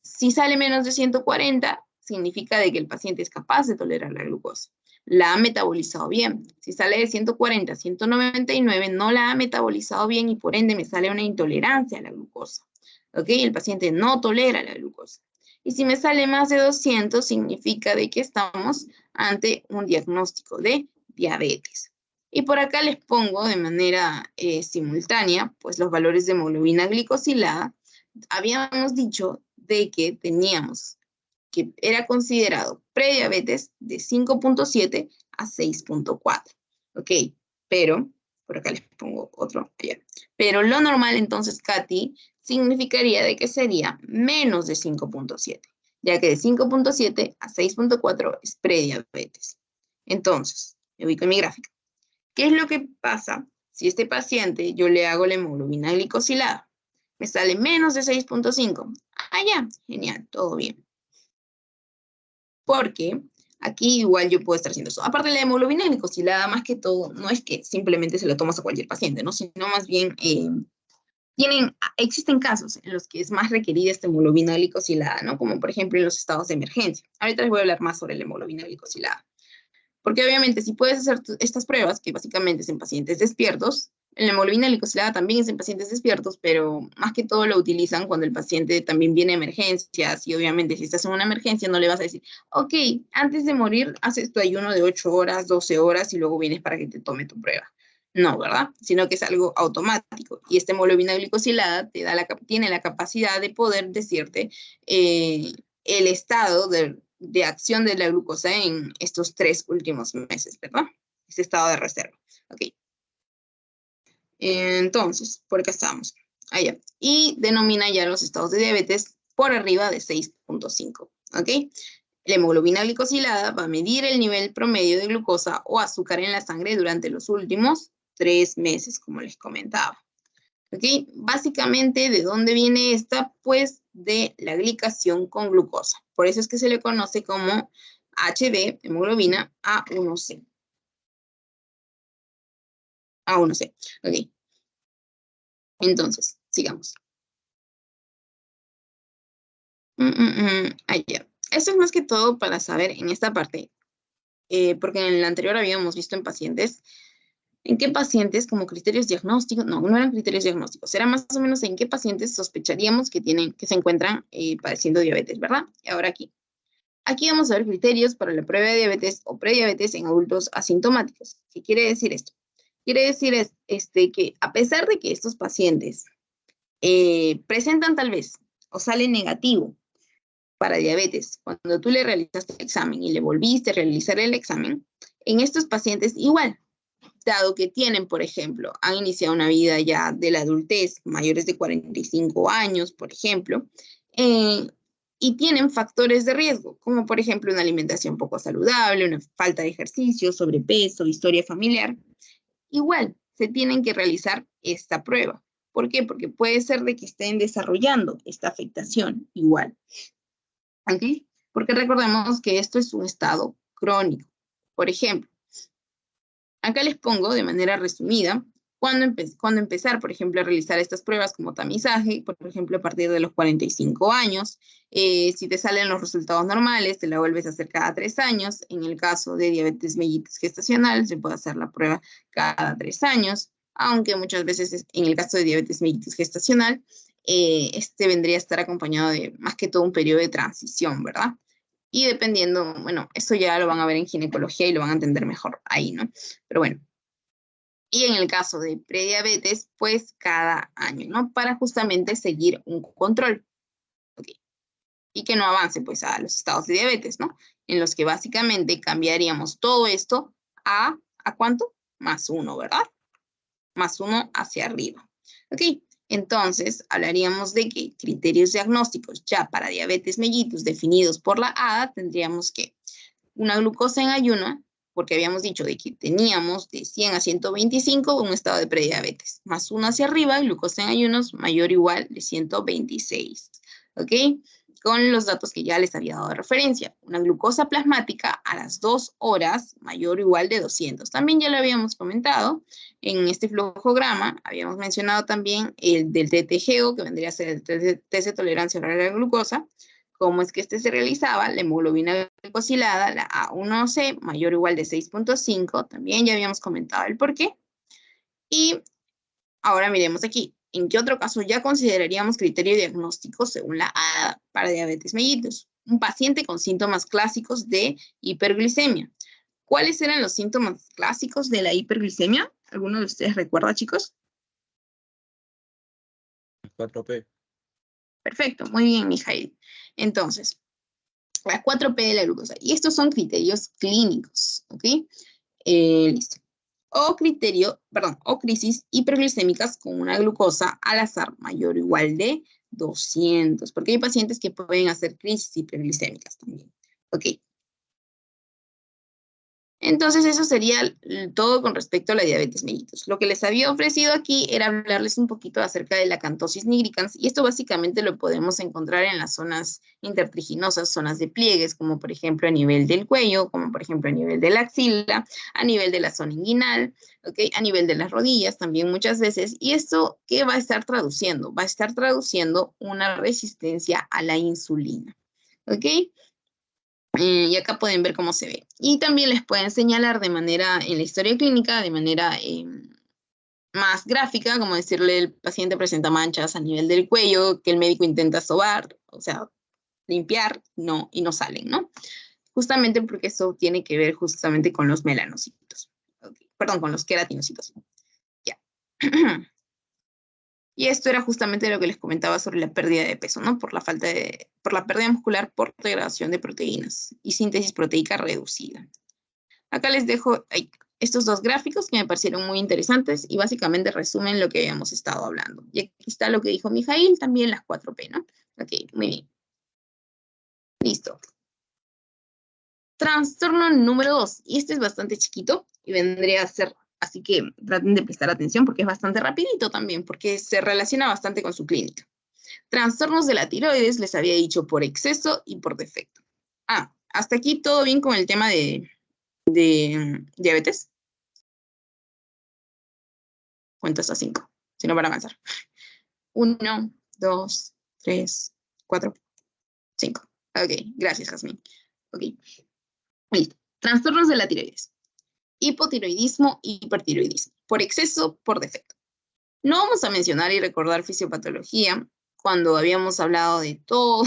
Si sale menos de 140, significa de que el paciente es capaz de tolerar la glucosa. La ha metabolizado bien. Si sale de 140 a 199, no la ha metabolizado bien y por ende me sale una intolerancia a la glucosa. ¿Ok? El paciente no tolera la glucosa. Y si me sale más de 200, significa de que estamos ante un diagnóstico de diabetes. Y por acá les pongo de manera simultánea, pues los valores de hemoglobina glicosilada. Habíamos dicho de que teníamos que era considerado prediabetes de 5.7 a 6.4. ¿Ok? Pero, por acá les pongo otro allá. Pero lo normal entonces, Katy, significaría de que sería menos de 5.7, ya que de 5.7 a 6.4 es prediabetes. Entonces, me ubico en mi gráfica. ¿Qué es lo que pasa si este paciente yo le hago la hemoglobina glicosilada? Me sale menos de 6.5. Ah, ya, genial, todo bien. Porque aquí igual yo puedo estar haciendo eso. Aparte, la hemoglobina glicosilada, más que todo, no es que simplemente se la tomas a cualquier paciente, ¿no? Sino más bien existen casos en los que es más requerida esta hemoglobina glicosilada, ¿no? Como por ejemplo en los estados de emergencia. Ahorita les voy a hablar más sobre la hemoglobina glicosilada. Porque obviamente si puedes hacer estas pruebas, que básicamente es en pacientes despiertos, la hemoglobina glicosilada también es en pacientes despiertos, pero más que todo lo utilizan cuando el paciente también viene a emergencias y obviamente si estás en una emergencia no le vas a decir, ok, antes de morir haces tu ayuno de 8 horas, 12 horas y luego vienes para que te tome tu prueba. No, ¿verdad? Sino que es algo automático. Y esta hemoglobina glicosilada tiene la capacidad de poder decirte el estado de acción de la glucosa en estos 3 últimos meses, ¿verdad? Ese estado de reserva. Ok. Entonces, por acá estamos. Allá. Y denomina ya los estados de diabetes por arriba de 6.5. ¿Ok? La hemoglobina glicosilada va a medir el nivel promedio de glucosa o azúcar en la sangre durante los últimos 3 meses, como les comentaba. ¿Ok? Básicamente, ¿de dónde viene esta? Pues de la glicación con glucosa. Por eso es que se le conoce como HB, hemoglobina A1C. A1C. Ok. Entonces, sigamos. Allá. Esto es más que todo para saber en esta parte, porque en el anterior habíamos visto en pacientes, en qué pacientes como criterios diagnósticos, no eran criterios diagnósticos, era más o menos en qué pacientes sospecharíamos que se encuentran padeciendo diabetes, ¿verdad? Y ahora aquí vamos a ver criterios para la prueba de diabetes o prediabetes en adultos asintomáticos. ¿Qué quiere decir esto? Quiere decir que a pesar de que estos pacientes presentan tal vez o salen negativo para diabetes, cuando tú le realizaste el examen y le volviste a realizar el examen, en estos pacientes igual, dado que tienen, por ejemplo, han iniciado una vida ya de la adultez, mayores de 45 años, por ejemplo, y tienen factores de riesgo, como por ejemplo una alimentación poco saludable, una falta de ejercicio, sobrepeso, historia familiar, igual se tienen que realizar esta prueba. ¿Por qué? Porque puede ser de que estén desarrollando esta afectación igual. ¿Ok? Porque recordemos que esto es un estado crónico. Por ejemplo, acá les pongo de manera resumida cuando empezar, por ejemplo, a realizar estas pruebas como tamizaje, por ejemplo, a partir de los 45 años. Si te salen los resultados normales, te la vuelves a hacer cada 3 años. En el caso de diabetes mellitus gestacional, se puede hacer la prueba cada 3 años, aunque muchas veces en el caso de diabetes mellitus gestacional, este vendría a estar acompañado de más que todo un periodo de transición, ¿verdad? Y dependiendo, bueno, eso ya lo van a ver en ginecología y lo van a entender mejor ahí, ¿no? Pero bueno, Y en el caso de prediabetes, pues cada año, ¿no? Para justamente seguir un control. ¿Ok? Y que no avance pues a los estados de diabetes, ¿no? En los que básicamente cambiaríamos todo esto ¿a cuánto? +1, ¿verdad? +1 hacia arriba. ¿Ok? Entonces, hablaríamos de que criterios diagnósticos ya para diabetes mellitus definidos por la ADA tendríamos que una glucosa en ayuno, porque habíamos dicho de que teníamos de 100 a 125 un estado de prediabetes, +1 hacia arriba, glucosa en ayunos mayor o igual de 126, ¿ok? Con los datos que ya les había dado de referencia. Una glucosa plasmática a las 2 horas mayor o igual de 200. También ya lo habíamos comentado en este flujograma, habíamos mencionado también el del TTGO, que vendría a ser el test de tolerancia oral a la glucosa. ¿Cómo es que este se realizaba? La hemoglobina glicosilada, la A1C, mayor o igual de 6.5. También ya habíamos comentado el por qué. Y ahora miremos aquí. ¿En qué otro caso ya consideraríamos criterio diagnóstico según la ADA para diabetes mellitus? Un paciente con síntomas clásicos de hiperglicemia. ¿Cuáles eran los síntomas clásicos de la hiperglicemia? ¿Alguno de ustedes recuerda, chicos? 4P. Perfecto, muy bien, Mijail. Entonces, la 4P de la glucosa. Y estos son criterios clínicos, ¿ok? Listo. O crisis hiperglicémicas con una glucosa al azar mayor o igual de 200, porque hay pacientes que pueden hacer crisis hiperglicémicas también, ¿ok? Entonces, eso sería todo con respecto a la diabetes mellitus. Lo que les había ofrecido aquí era hablarles un poquito acerca de la acantosis nigricans, y esto básicamente lo podemos encontrar en las zonas intertriginosas, zonas de pliegues, como por ejemplo a nivel del cuello, como por ejemplo a nivel de la axila, a nivel de la zona inguinal, ¿okay? A nivel de las rodillas también muchas veces. ¿Y esto qué va a estar traduciendo? Va a estar traduciendo una resistencia a la insulina, ¿ok? Y acá pueden ver cómo se ve. Y también les pueden señalar de manera, en la historia clínica, de manera más gráfica, como decirle el paciente presenta manchas a nivel del cuello, que el médico intenta sobar, o sea, limpiar, no, y no salen, ¿no? Justamente porque eso tiene que ver justamente con los melanocitos. Okay. Perdón, con los queratinocitos. Ya. Y esto era justamente lo que les comentaba sobre la pérdida de peso, ¿no? Por la pérdida muscular por degradación de proteínas y síntesis proteica reducida. Acá les dejo estos dos gráficos que me parecieron muy interesantes y básicamente resumen lo que habíamos estado hablando. Y aquí está lo que dijo Mijail, también las 4P, ¿no? Ok, muy bien. Listo. Trastorno número 2. Y este es bastante chiquito y vendría a ser, así que traten de prestar atención porque es bastante rapidito también, porque se relaciona bastante con su clínica. Trastornos de la tiroides, les había dicho por exceso y por defecto. Hasta aquí todo bien con el tema de diabetes. Cuento hasta 5, sino para avanzar. 1, 2, 3, 4, 5. Ok, gracias, Jazmín. Ok, listo. Trastornos de la tiroides. Hipotiroidismo y hipertiroidismo. Por exceso, por defecto. No vamos a mencionar y recordar fisiopatología cuando habíamos hablado de todo,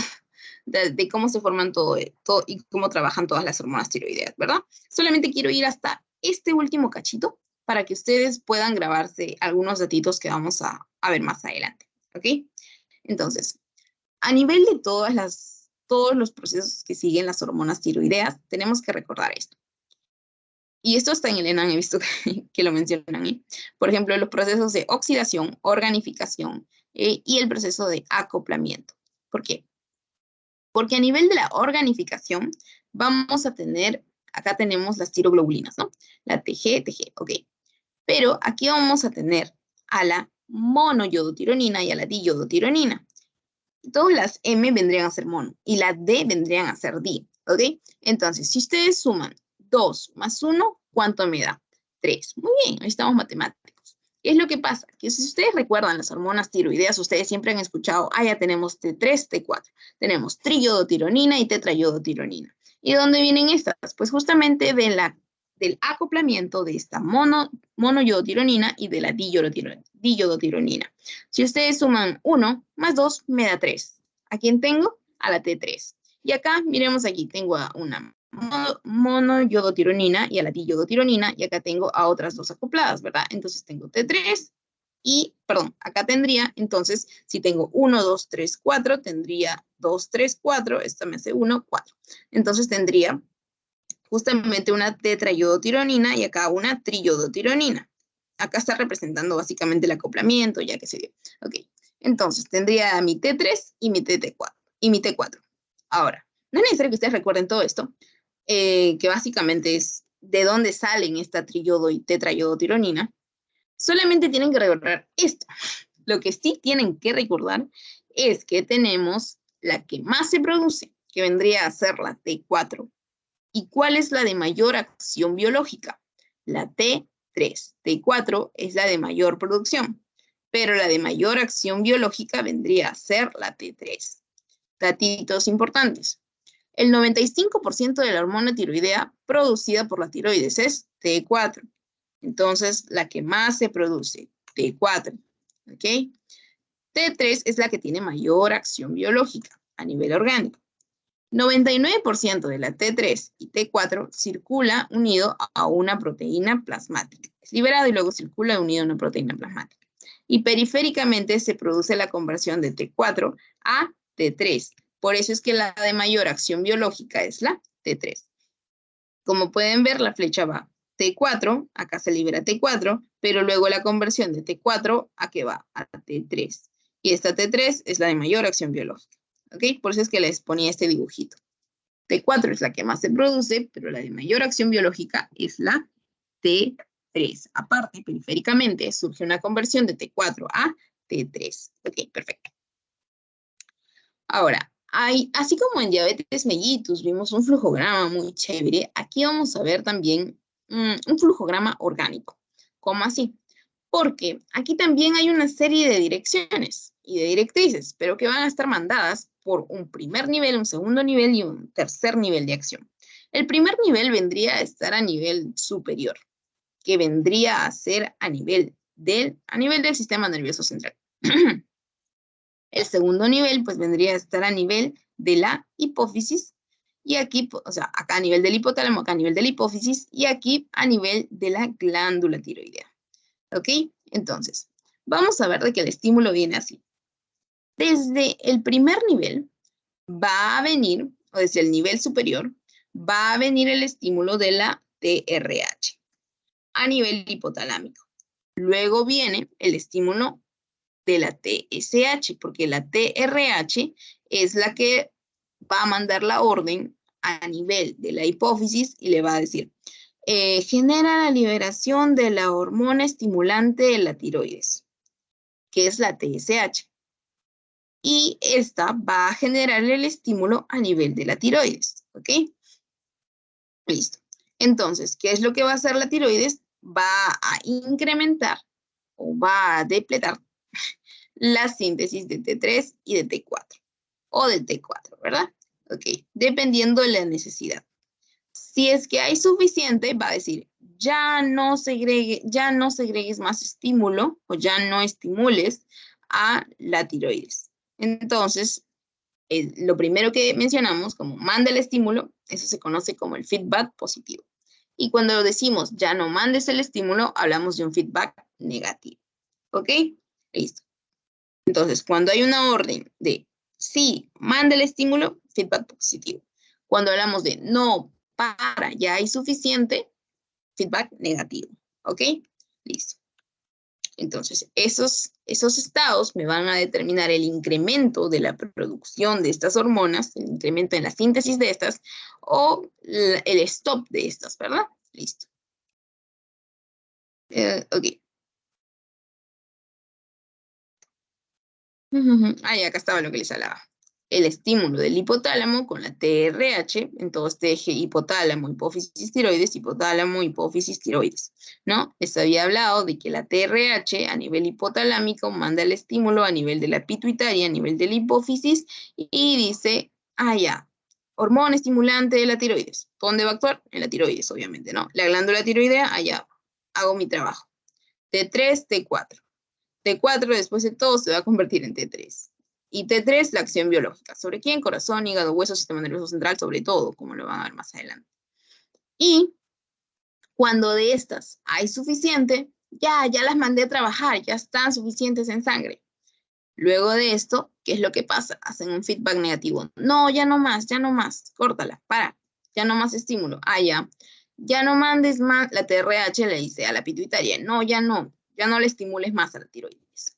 de cómo se forman todo y cómo trabajan todas las hormonas tiroideas, ¿verdad? Solamente quiero ir hasta este último cachito para que ustedes puedan grabarse algunos datitos que vamos a ver más adelante, ¿ok? Entonces, a nivel de todos los procesos que siguen las hormonas tiroideas, tenemos que recordar esto. Y esto está en el ENAN, he visto que lo mencionan ahí. Por ejemplo, los procesos de oxidación, organificación y el proceso de acoplamiento. ¿Por qué? Porque a nivel de la organificación vamos a tener, acá tenemos las tiroglobulinas, ¿no? La TG, ok. Pero aquí vamos a tener a la monoyodotironina y a la diyodotironina. Todas las M vendrían a ser mono y la D vendrían a ser di, ¿ok? Entonces, si ustedes suman 2 más 1, ¿cuánto me da? 3. Muy bien, ahí estamos matemáticos. ¿Qué es lo que pasa? Que si ustedes recuerdan las hormonas tiroideas, ustedes siempre han escuchado, ya tenemos T3, T4. Tenemos triyodotironina y tetrayodotironina. ¿Y de dónde vienen estas? Pues justamente del acoplamiento de esta monoyodotironina y de la diyodotironina. Si ustedes suman 1 más 2, me da 3. ¿A quién tengo? A la T3. Y acá, miremos aquí, tengo a una monoyodotironina y a la diyodotironina, y acá tengo a otras dos acopladas, ¿verdad? Entonces tengo T3 y, perdón, acá tendría, entonces, si tengo 1, 2, 3, 4, tendría 2, 3, 4, esta me hace 1, 4. Entonces tendría justamente una tetrayodotironina y acá una triyodotironina. Acá está representando básicamente el acoplamiento, ya que se dio. Ok, entonces tendría mi T3 y mi T4. Y mi T4. Ahora, no es necesario que ustedes recuerden todo esto, que básicamente es de dónde salen esta triyodo y tetrayodotironina. Solamente tienen que recordar esto. Lo que sí tienen que recordar es que tenemos la que más se produce, que vendría a ser la T4. ¿Y cuál es la de mayor acción biológica? La T3. T4 es la de mayor producción, pero la de mayor acción biológica vendría a ser la T3. Datitos importantes. El 95% de la hormona tiroidea producida por la tiroides es T4. Entonces, la que más se produce, T4. ¿Ok? T3 es la que tiene mayor acción biológica a nivel orgánico. 99% de la T3 y T4 circula unido a una proteína plasmática. Es liberado y luego circula unido a una proteína plasmática. Y periféricamente se produce la conversión de T4 a T3. Por eso es que la de mayor acción biológica es la T3. Como pueden ver, la flecha va T4, acá se libera T4, pero luego la conversión de T4 a qué va, a T3. Y esta T3 es la de mayor acción biológica. ¿Ok? Por eso es que les ponía este dibujito. T4 es la que más se produce, pero la de mayor acción biológica es la T3. Aparte, periféricamente, surge una conversión de T4 a T3. Ok, perfecto. Ahora, así como en diabetes mellitus vimos un flujograma muy chévere, aquí vamos a ver también un flujograma orgánico. ¿Cómo así? Porque aquí también hay una serie de direcciones y de directrices, pero que van a estar mandadas por un primer nivel, un segundo nivel y un tercer nivel de acción. El primer nivel vendría a estar a nivel superior, que vendría a ser a nivel del sistema nervioso central. El segundo nivel, pues vendría a estar a nivel de la hipófisis, y aquí, o sea, acá a nivel del hipotálamo, acá a nivel de la hipófisis, y aquí a nivel de la glándula tiroidea. ¿Ok? Entonces, vamos a ver de que el estímulo viene así. Desde el primer nivel va a venir, o desde el nivel superior, va a venir el estímulo de la TRH a nivel hipotalámico. Luego viene el estímulo de la TSH, porque la TRH es la que va a mandar la orden a nivel de la hipófisis y le va a decir, genera la liberación de la hormona estimulante de la tiroides, que es la TSH. Y esta va a generar el estímulo a nivel de la tiroides, ¿ok? Listo. Entonces, ¿qué es lo que va a hacer la tiroides? Va a incrementar o va a depletar la síntesis de T3 y de T4, o de T4, ¿verdad? Ok, dependiendo de la necesidad. Si es que hay suficiente, va a decir, ya no segregues más estímulo, o ya no estimules a la tiroides. Entonces, lo primero que mencionamos, como manda el estímulo, eso se conoce como el feedback positivo. Y cuando decimos, ya no mandes el estímulo, hablamos de un feedback negativo. ¿Ok? Listo. Entonces, cuando hay una orden de sí, manda el estímulo, feedback positivo. Cuando hablamos de no, para, ya hay suficiente, feedback negativo. ¿Ok? Listo. Entonces, esos estados me van a determinar el incremento de la producción de estas hormonas, el incremento en la síntesis de estas, o el stop de estas, ¿verdad? Listo. Ok. Acá estaba lo que les hablaba. El estímulo del hipotálamo con la TRH, en todo este eje hipotálamo, hipófisis, tiroides, hipotálamo, hipófisis, tiroides, ¿no? Les había hablado de que la TRH a nivel hipotalámico manda el estímulo a nivel de la pituitaria, a nivel de la hipófisis, y dice, ya, hormona estimulante de la tiroides. ¿Dónde va a actuar? En la tiroides, obviamente, ¿no? La glándula tiroidea, allá, hago mi trabajo. T3, T4. T4 después de todo se va a convertir en T3. Y T3, la acción biológica. ¿Sobre quién? Corazón, hígado, hueso, sistema nervioso central, sobre todo, como lo van a ver más adelante. Y cuando de estas hay suficiente, ya las mandé a trabajar, ya están suficientes en sangre. Luego de esto, ¿qué es lo que pasa? Hacen un feedback negativo. No, ya no más, córtala, para, ya no más estímulo. Ah, ya no mandes más, la TRH le dice a la pituitaria, no le estimules más a la tiroides.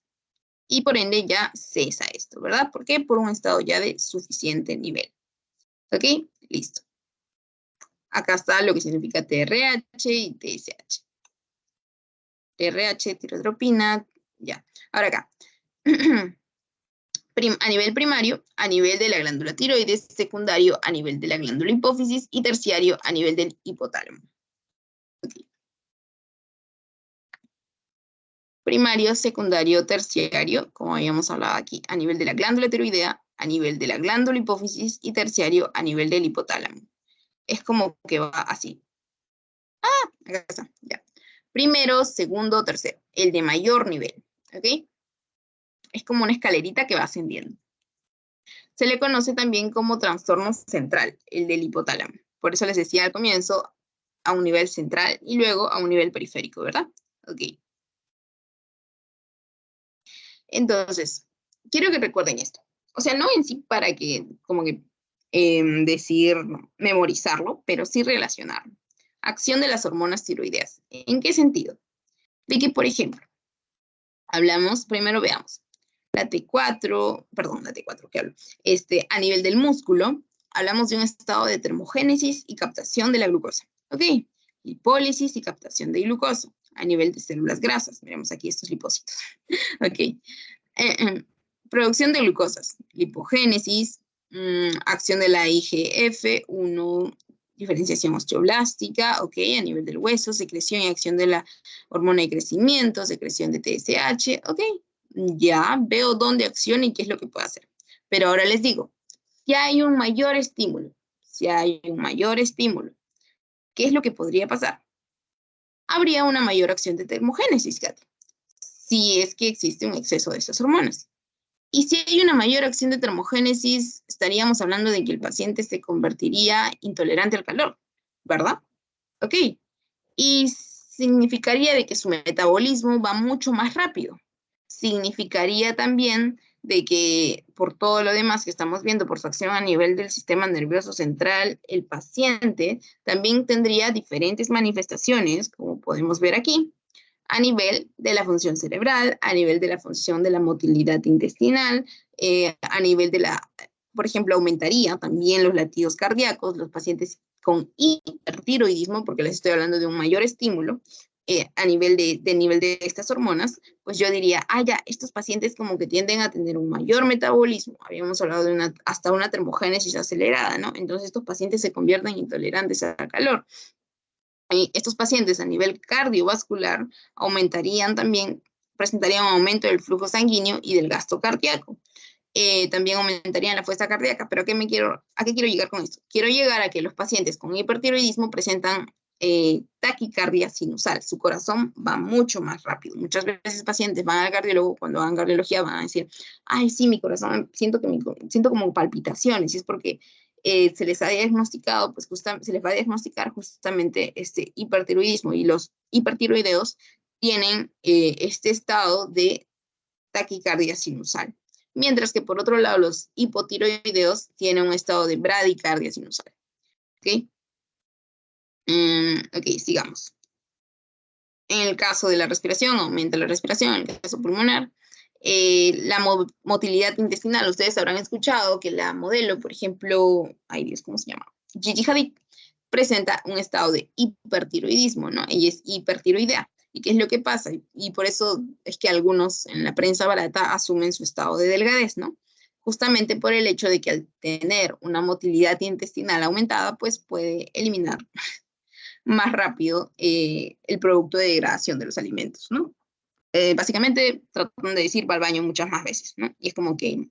Y por ende ya cesa esto, ¿verdad? ¿Por qué? Por un estado ya de suficiente nivel. ¿Ok? Listo. Acá está lo que significa TRH y TSH. TRH, tirotropina, ya. Ahora acá. A nivel primario, a nivel de la glándula tiroides, secundario a nivel de la glándula hipófisis y terciario a nivel del hipotálamo. Okay. Primario, secundario, terciario, como habíamos hablado aquí, a nivel de la glándula tiroidea, a nivel de la glándula hipófisis y terciario a nivel del hipotálamo. Es como que va así. Acá está, ya. Primero, segundo, tercero. El de mayor nivel, ¿ok? Es como una escalerita que va ascendiendo. Se le conoce también como trastorno central, el del hipotálamo. Por eso les decía al comienzo, a un nivel central y luego a un nivel periférico, ¿verdad? Ok. Entonces, quiero que recuerden esto. O sea, no en sí para que, como que, decir, memorizarlo, pero sí relacionarlo. Acción de las hormonas tiroideas. ¿En qué sentido? De que, por ejemplo, hablamos, primero veamos, la T4, ¿qué hablo? A nivel del músculo, hablamos de un estado de termogénesis y captación de la glucosa. ¿Ok? Lipólisis y captación de glucosa a nivel de células grasas. Miremos aquí estos lipocitos. ¿Ok? Producción de glucosas, lipogénesis, acción de la IGF-1, diferenciación osteoblástica, ok, a nivel del hueso, secreción y acción de la hormona de crecimiento, secreción de TSH, ok, ya veo dónde acciona y qué es lo que puede hacer. Pero ahora les digo, si hay un mayor estímulo, ¿qué es lo que podría pasar? Habría una mayor acción de termogénesis, Katy, si es que existe un exceso de esas hormonas. Y si hay una mayor acción de termogénesis, estaríamos hablando de que el paciente se convertiría intolerante al calor, ¿verdad? Ok. Y significaría de que su metabolismo va mucho más rápido. Significaría también de que por todo lo demás que estamos viendo, por su acción a nivel del sistema nervioso central, el paciente también tendría diferentes manifestaciones, como podemos ver aquí, a nivel de la función cerebral, a nivel de la función de la motilidad intestinal, a nivel de por ejemplo, aumentaría también los latidos cardíacos, los pacientes con hipertiroidismo, porque les estoy hablando de un mayor estímulo, a nivel de estas hormonas, pues yo diría, estos pacientes como que tienden a tener un mayor metabolismo. Habíamos hablado de hasta una termogénesis acelerada, ¿no? Entonces estos pacientes se convierten intolerantes al calor. Estos pacientes a nivel cardiovascular presentarían un aumento del flujo sanguíneo y del gasto cardíaco. También aumentarían la fuerza cardíaca, pero ¿a qué quiero llegar con esto? Quiero llegar a que los pacientes con hipertiroidismo presentan taquicardia sinusal. Su corazón va mucho más rápido. Muchas veces pacientes van al cardiólogo, cuando hagan cardiología van a decir, sí, mi corazón, siento como palpitaciones, y es porque se les ha diagnosticado, pues se les va a diagnosticar justamente este hipertiroidismo, y los hipertiroideos tienen este estado de taquicardia sinusal. Mientras que por otro lado los hipotiroideos tienen un estado de bradicardia sinusal. ¿Ok? Ok, sigamos. En el caso de la respiración, aumenta la respiración. En el caso pulmonar, la motilidad intestinal. Ustedes habrán escuchado que la modelo, por ejemplo, ¿cómo se llama? Gigi Hadid, presenta un estado de hipertiroidismo, ¿no? Ella es hipertiroidea. ¿Y qué es lo que pasa? Y por eso es que algunos en la prensa barata asumen su estado de delgadez, ¿no? Justamente por el hecho de que al tener una motilidad intestinal aumentada, pues puede eliminar más rápido el producto de degradación de los alimentos, ¿no? Básicamente tratan de decir va al baño muchas más veces, ¿no? Y es como que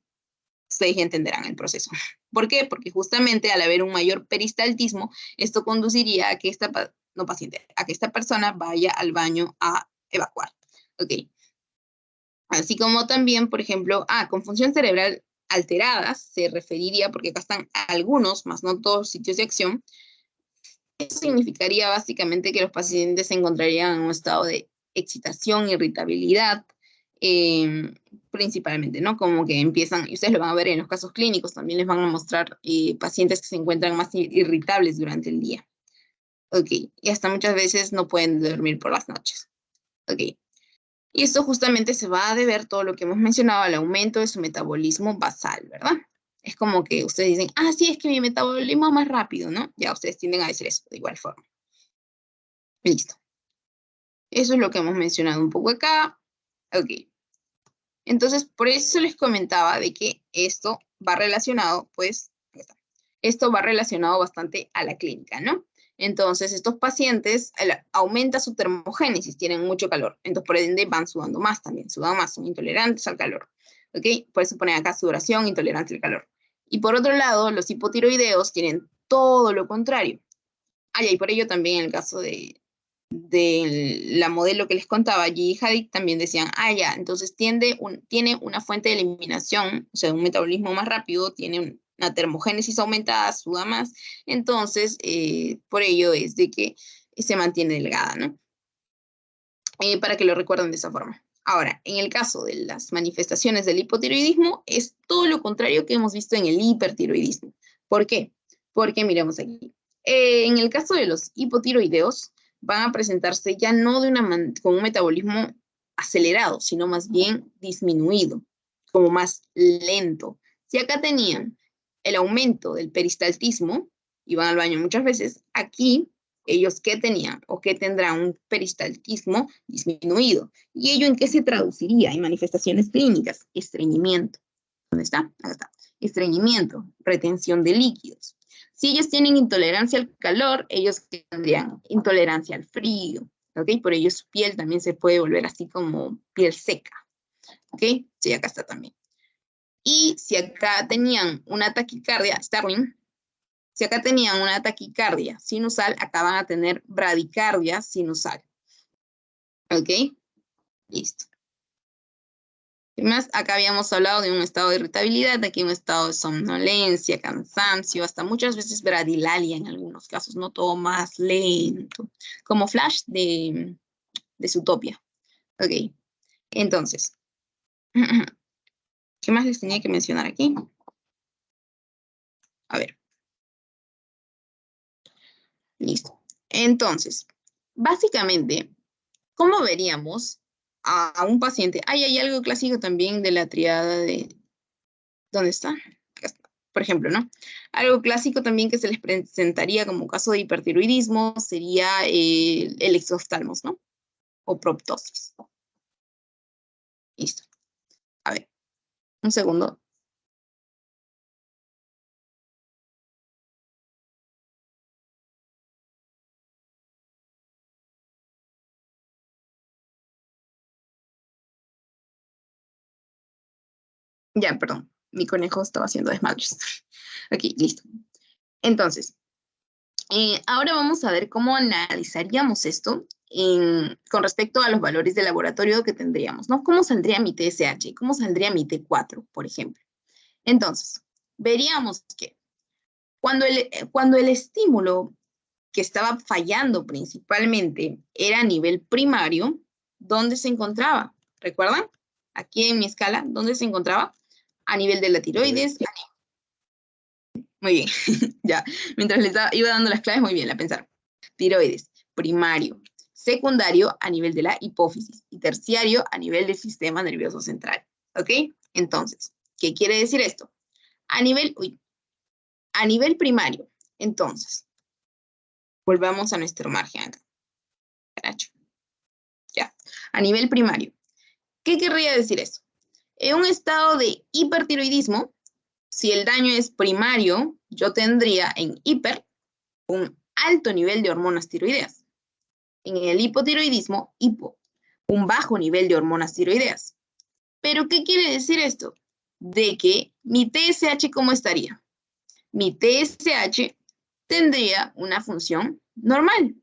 ustedes ya entenderán el proceso. ¿Por qué? Porque justamente al haber un mayor peristaltismo, esto conduciría a que esta persona vaya al baño a evacuar. Ok. Así como también, por ejemplo, con función cerebral alteradas, se referiría, porque acá están algunos, más no todos sitios de acción. Eso significaría básicamente que los pacientes se encontrarían en un estado de excitación, irritabilidad, principalmente, ¿no? Como que empiezan, y ustedes lo van a ver en los casos clínicos, también les van a mostrar pacientes que se encuentran más irritables durante el día. Ok, y hasta muchas veces no pueden dormir por las noches. Ok, y esto justamente se va a deber todo lo que hemos mencionado al aumento de su metabolismo basal, ¿verdad? Es como que ustedes dicen, ah, sí, es que mi metabolismo es más rápido, ¿no? Ya ustedes tienden a decir eso de igual forma. Listo. Eso es lo que hemos mencionado un poco acá. Ok. Entonces, por eso les comentaba de que esto va relacionado, pues, esto va relacionado bastante a la clínica, ¿no? Entonces, estos pacientes aumenta su termogénesis, tienen mucho calor. Entonces, por ende, van sudando más también, sudan más, son intolerantes al calor. ¿Ok? Por eso ponen acá sudoración, intolerante al calor. Y por otro lado, los hipotiroideos tienen todo lo contrario. Y por ello también en el caso de la modelo que les contaba, Gigi Hadid, también decían, ya, entonces tiene una fuente de eliminación, o sea, un metabolismo más rápido, tiene una termogénesis aumentada, suda más, entonces, por ello es de que se mantiene delgada, ¿no? Para que lo recuerden de esa forma. Ahora, en el caso de las manifestaciones del hipotiroidismo, es todo lo contrario que hemos visto en el hipertiroidismo. ¿Por qué? Porque miremos aquí. En el caso de los hipotiroideos, van a presentarse ya no con un metabolismo acelerado, sino más bien disminuido, como más lento. Si acá tenían el aumento del peristaltismo, y van al baño muchas veces, aquí ellos ¿qué tenían? O ¿qué tendrán? Un peristaltismo disminuido. ¿Y ello en qué se traduciría? En manifestaciones clínicas. Estreñimiento. ¿Dónde está? Acá está. Estreñimiento, retención de líquidos. Si ellos tienen intolerancia al calor, ellos tendrían intolerancia al frío. ¿Ok? Por ello su piel también se puede volver así como piel seca. ¿Ok? Sí, acá está también. Y si acá tenían una taquicardia, Starling, si acá tenían una taquicardia sinusal, acá van a tener bradicardia sinusal. ¿Ok? Listo. ¿Qué más? Acá habíamos hablado de un estado de irritabilidad, aquí un estado de somnolencia, cansancio, hasta muchas veces bradilalia en algunos casos, no todo más lento, como Flash de Zootopia. Ok, entonces, ¿qué más les tenía que mencionar aquí? A ver. Listo. Entonces, básicamente, ¿cómo veríamos a un paciente? Hay algo clásico también de la triada de... ¿Dónde está? Acá está. Por ejemplo, ¿no? Algo clásico también que se les presentaría como caso de hipertiroidismo sería el exoftalmos, ¿no? O proptosis. Listo. A ver, un segundo. Ya, perdón. Mi conejo estaba haciendo desmadres. Ok, listo. Entonces, ahora vamos a ver cómo analizaríamos esto con respecto a los valores de laboratorio que tendríamos, ¿no? ¿Cómo saldría mi TSH? ¿Cómo saldría mi T4, por ejemplo? Entonces, veríamos que cuando el estímulo que estaba fallando principalmente era a nivel primario, ¿dónde se encontraba? ¿Recuerdan? Aquí en mi escala, ¿dónde se encontraba? A nivel de la tiroides. Muy bien, ya. Mientras les iba dando las claves, muy bien, la pensaron. Tiroides, primario, secundario a nivel de la hipófisis y terciario a nivel del sistema nervioso central. ¿Ok? Entonces, ¿qué quiere decir esto? A nivel primario, entonces, volvamos a nuestro margen acá. Ya, a nivel primario. ¿Qué querría decir esto? En un estado de hipertiroidismo, si el daño es primario, yo tendría en hiper un alto nivel de hormonas tiroideas. En el hipotiroidismo, hipo, un bajo nivel de hormonas tiroideas. ¿Pero qué quiere decir esto? De que mi TSH, ¿cómo estaría? Mi TSH tendría una función normal,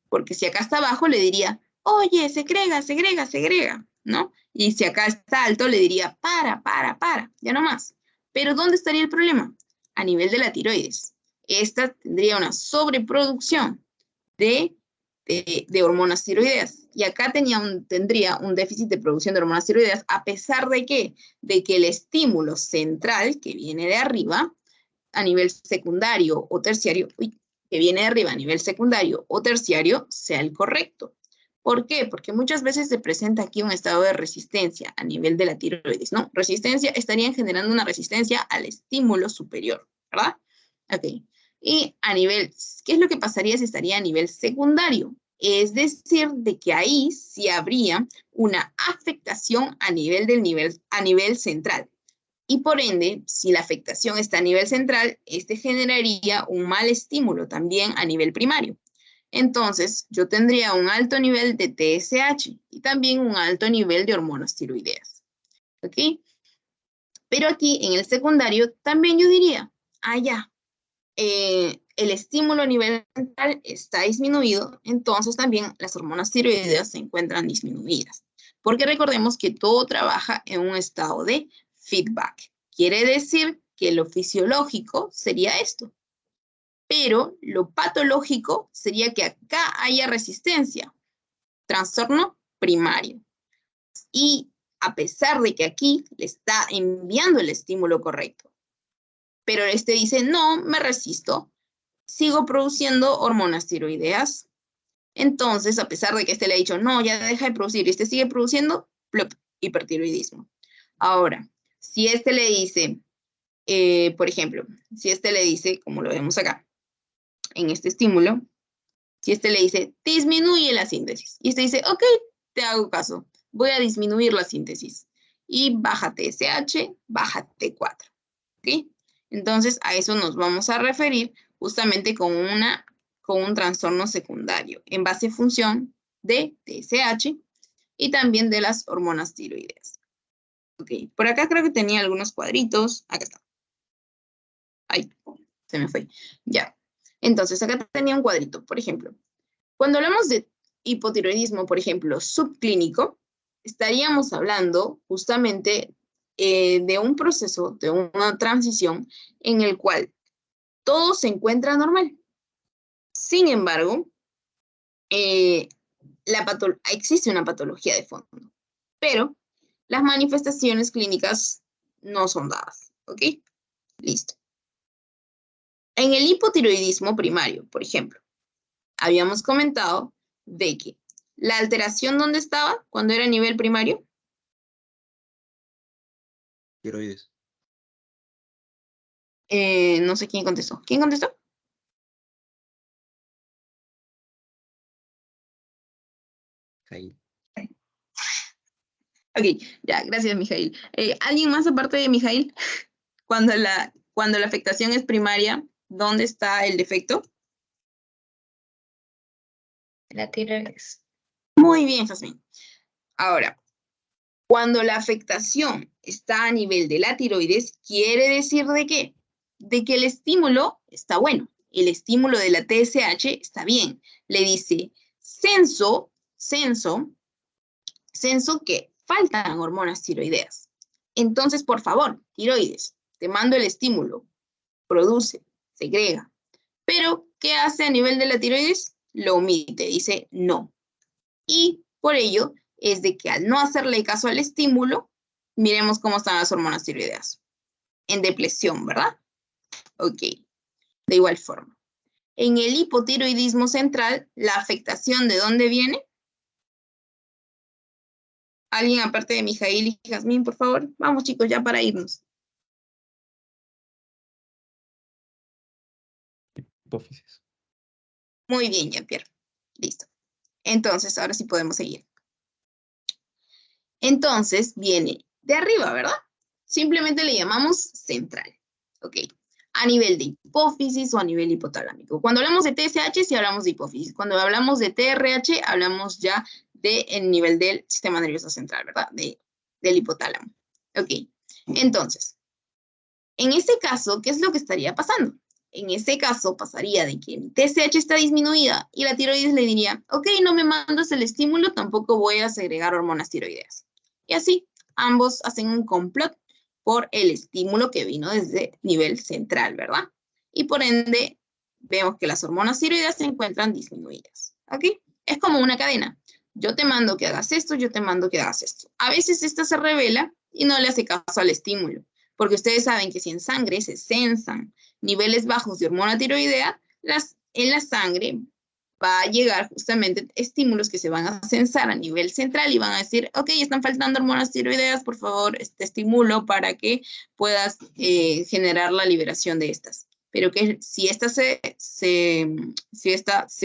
porque si acá está abajo le diría, oye, segrega, segrega, segrega, ¿no? Y si acá está alto, le diría, para, ya no más. Pero ¿dónde estaría el problema? A nivel de la tiroides. Esta tendría una sobreproducción de hormonas tiroideas. Y acá tendría un déficit de producción de hormonas tiroideas, a pesar de que el estímulo central, que viene de arriba, a nivel secundario o terciario, que viene de arriba a nivel secundario o terciario, sea el correcto. ¿Por qué? Porque muchas veces se presenta aquí un estado de resistencia a nivel de la tiroides, ¿no? Resistencia, estarían generando una resistencia al estímulo superior, ¿verdad? Ok. Y a nivel, ¿qué es lo que pasaría si estaría a nivel secundario? Es decir, de que ahí sí habría una afectación a nivel central. Y por ende, si la afectación está a nivel central, este generaría un mal estímulo también a nivel primario. Entonces, yo tendría un alto nivel de TSH y también un alto nivel de hormonas tiroideas. ¿Ok? Pero aquí en el secundario también yo diría, ya, el estímulo a nivel central está disminuido, entonces también las hormonas tiroideas se encuentran disminuidas. Porque recordemos que todo trabaja en un estado de feedback. Quiere decir que lo fisiológico sería esto. Pero lo patológico sería que acá haya resistencia, trastorno primario. Y a pesar de que aquí le está enviando el estímulo correcto, pero este dice, no, me resisto, sigo produciendo hormonas tiroideas. Entonces, a pesar de que este le ha dicho, no, ya deja de producir, y este sigue produciendo, plop, hipertiroidismo. Ahora, si este le dice, por ejemplo, si este le dice, como lo vemos acá, en este estímulo, si este le dice, disminuye la síntesis. Y este dice, ok, te hago caso, voy a disminuir la síntesis. Y baja TSH, baja T4. ¿Ok? Entonces, a eso nos vamos a referir justamente con un trastorno secundario en base a función de TSH y también de las hormonas tiroideas. Ok, por acá creo que tenía algunos cuadritos. Acá está. Ay, se me fue. Ya. Entonces, acá tenía un cuadrito, por ejemplo. Cuando hablamos de hipotiroidismo, por ejemplo, subclínico, estaríamos hablando justamente de un proceso, de una transición en el cual todo se encuentra normal. Sin embargo, existe una patología de fondo, pero las manifestaciones clínicas no son dadas, ¿ok? Listo. En el hipotiroidismo primario, por ejemplo, habíamos comentado de que la alteración, ¿dónde estaba cuando era a nivel primario? Tiroides. No sé quién contestó. ¿Quién contestó? Ahí. Ok, ya, gracias, Mijail. ¿Alguien más aparte de Mijail? Cuando la afectación es primaria, ¿dónde está el defecto? La tiroides. Muy bien, Jasmine. Ahora, cuando la afectación está a nivel de la tiroides, quiere decir ¿de qué? De que el estímulo está bueno. El estímulo de la TSH está bien. Le dice, censo que faltan hormonas tiroideas. Entonces, por favor, tiroides, te mando el estímulo. Produce, segrega. Pero, ¿qué hace a nivel de la tiroides? Lo omite, dice no. Y por ello es de que al no hacerle caso al estímulo, miremos cómo están las hormonas tiroideas. En depresión, ¿verdad? Ok. De igual forma. En el hipotiroidismo central, ¿la afectación de dónde viene? Alguien aparte de Mijail y Jazmín, por favor. Vamos, chicos, ya para irnos. Hipófisis. Muy bien, Jean-Pierre. Listo. Entonces, ahora sí podemos seguir. Entonces, viene de arriba, ¿verdad? Simplemente le llamamos central. Ok. A nivel de hipófisis o a nivel hipotalámico. Cuando hablamos de TSH, sí hablamos de hipófisis. Cuando hablamos de TRH, hablamos ya del nivel del sistema nervioso central, ¿verdad? Del hipotálamo. Ok. Entonces, en este caso, ¿qué es lo que estaría pasando? En este caso, pasaría de que mi TSH está disminuida y la tiroides le diría, ok, no me mandas el estímulo, tampoco voy a segregar hormonas tiroideas. Y así, ambos hacen un complot por el estímulo que vino desde nivel central, ¿verdad? Y por ende, vemos que las hormonas tiroideas se encuentran disminuidas, ¿ok? Es como una cadena. Yo te mando que hagas esto, yo te mando que hagas esto. A veces esta se revela y no le hace caso al estímulo, porque ustedes saben que si en sangre se censan niveles bajos de hormona tiroidea, en la sangre va a llegar justamente estímulos que se van a censar a nivel central y van a decir, ok, están faltando hormonas tiroideas, por favor, te estimulo para que puedas generar la liberación de estas. Pero que si esta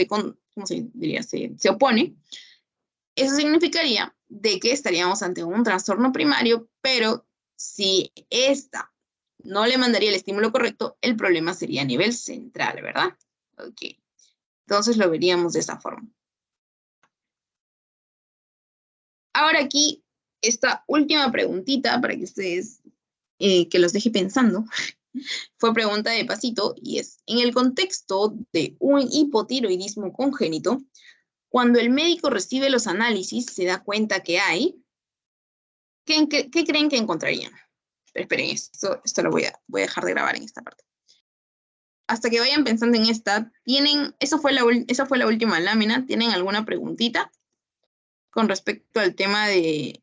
¿cómo se diría? Se opone, eso significaría de que estaríamos ante un trastorno primario, pero si esta no le mandaría el estímulo correcto, el problema sería a nivel central, ¿verdad? Ok. Entonces lo veríamos de esta forma. Ahora aquí, esta última preguntita para que ustedes, que los deje pensando, fue pregunta de Pasito y es, en el contexto de un hipotiroidismo congénito, cuando el médico recibe los análisis, se da cuenta que hay, ¿qué creen que encontrarían? Pero esperen, esto lo voy a dejar de grabar en esta parte. Hasta que vayan pensando en esta, esa fue la última lámina. ¿Tienen alguna preguntita con respecto al tema de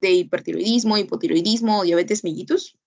hipertiroidismo, hipotiroidismo o diabetes mellitus?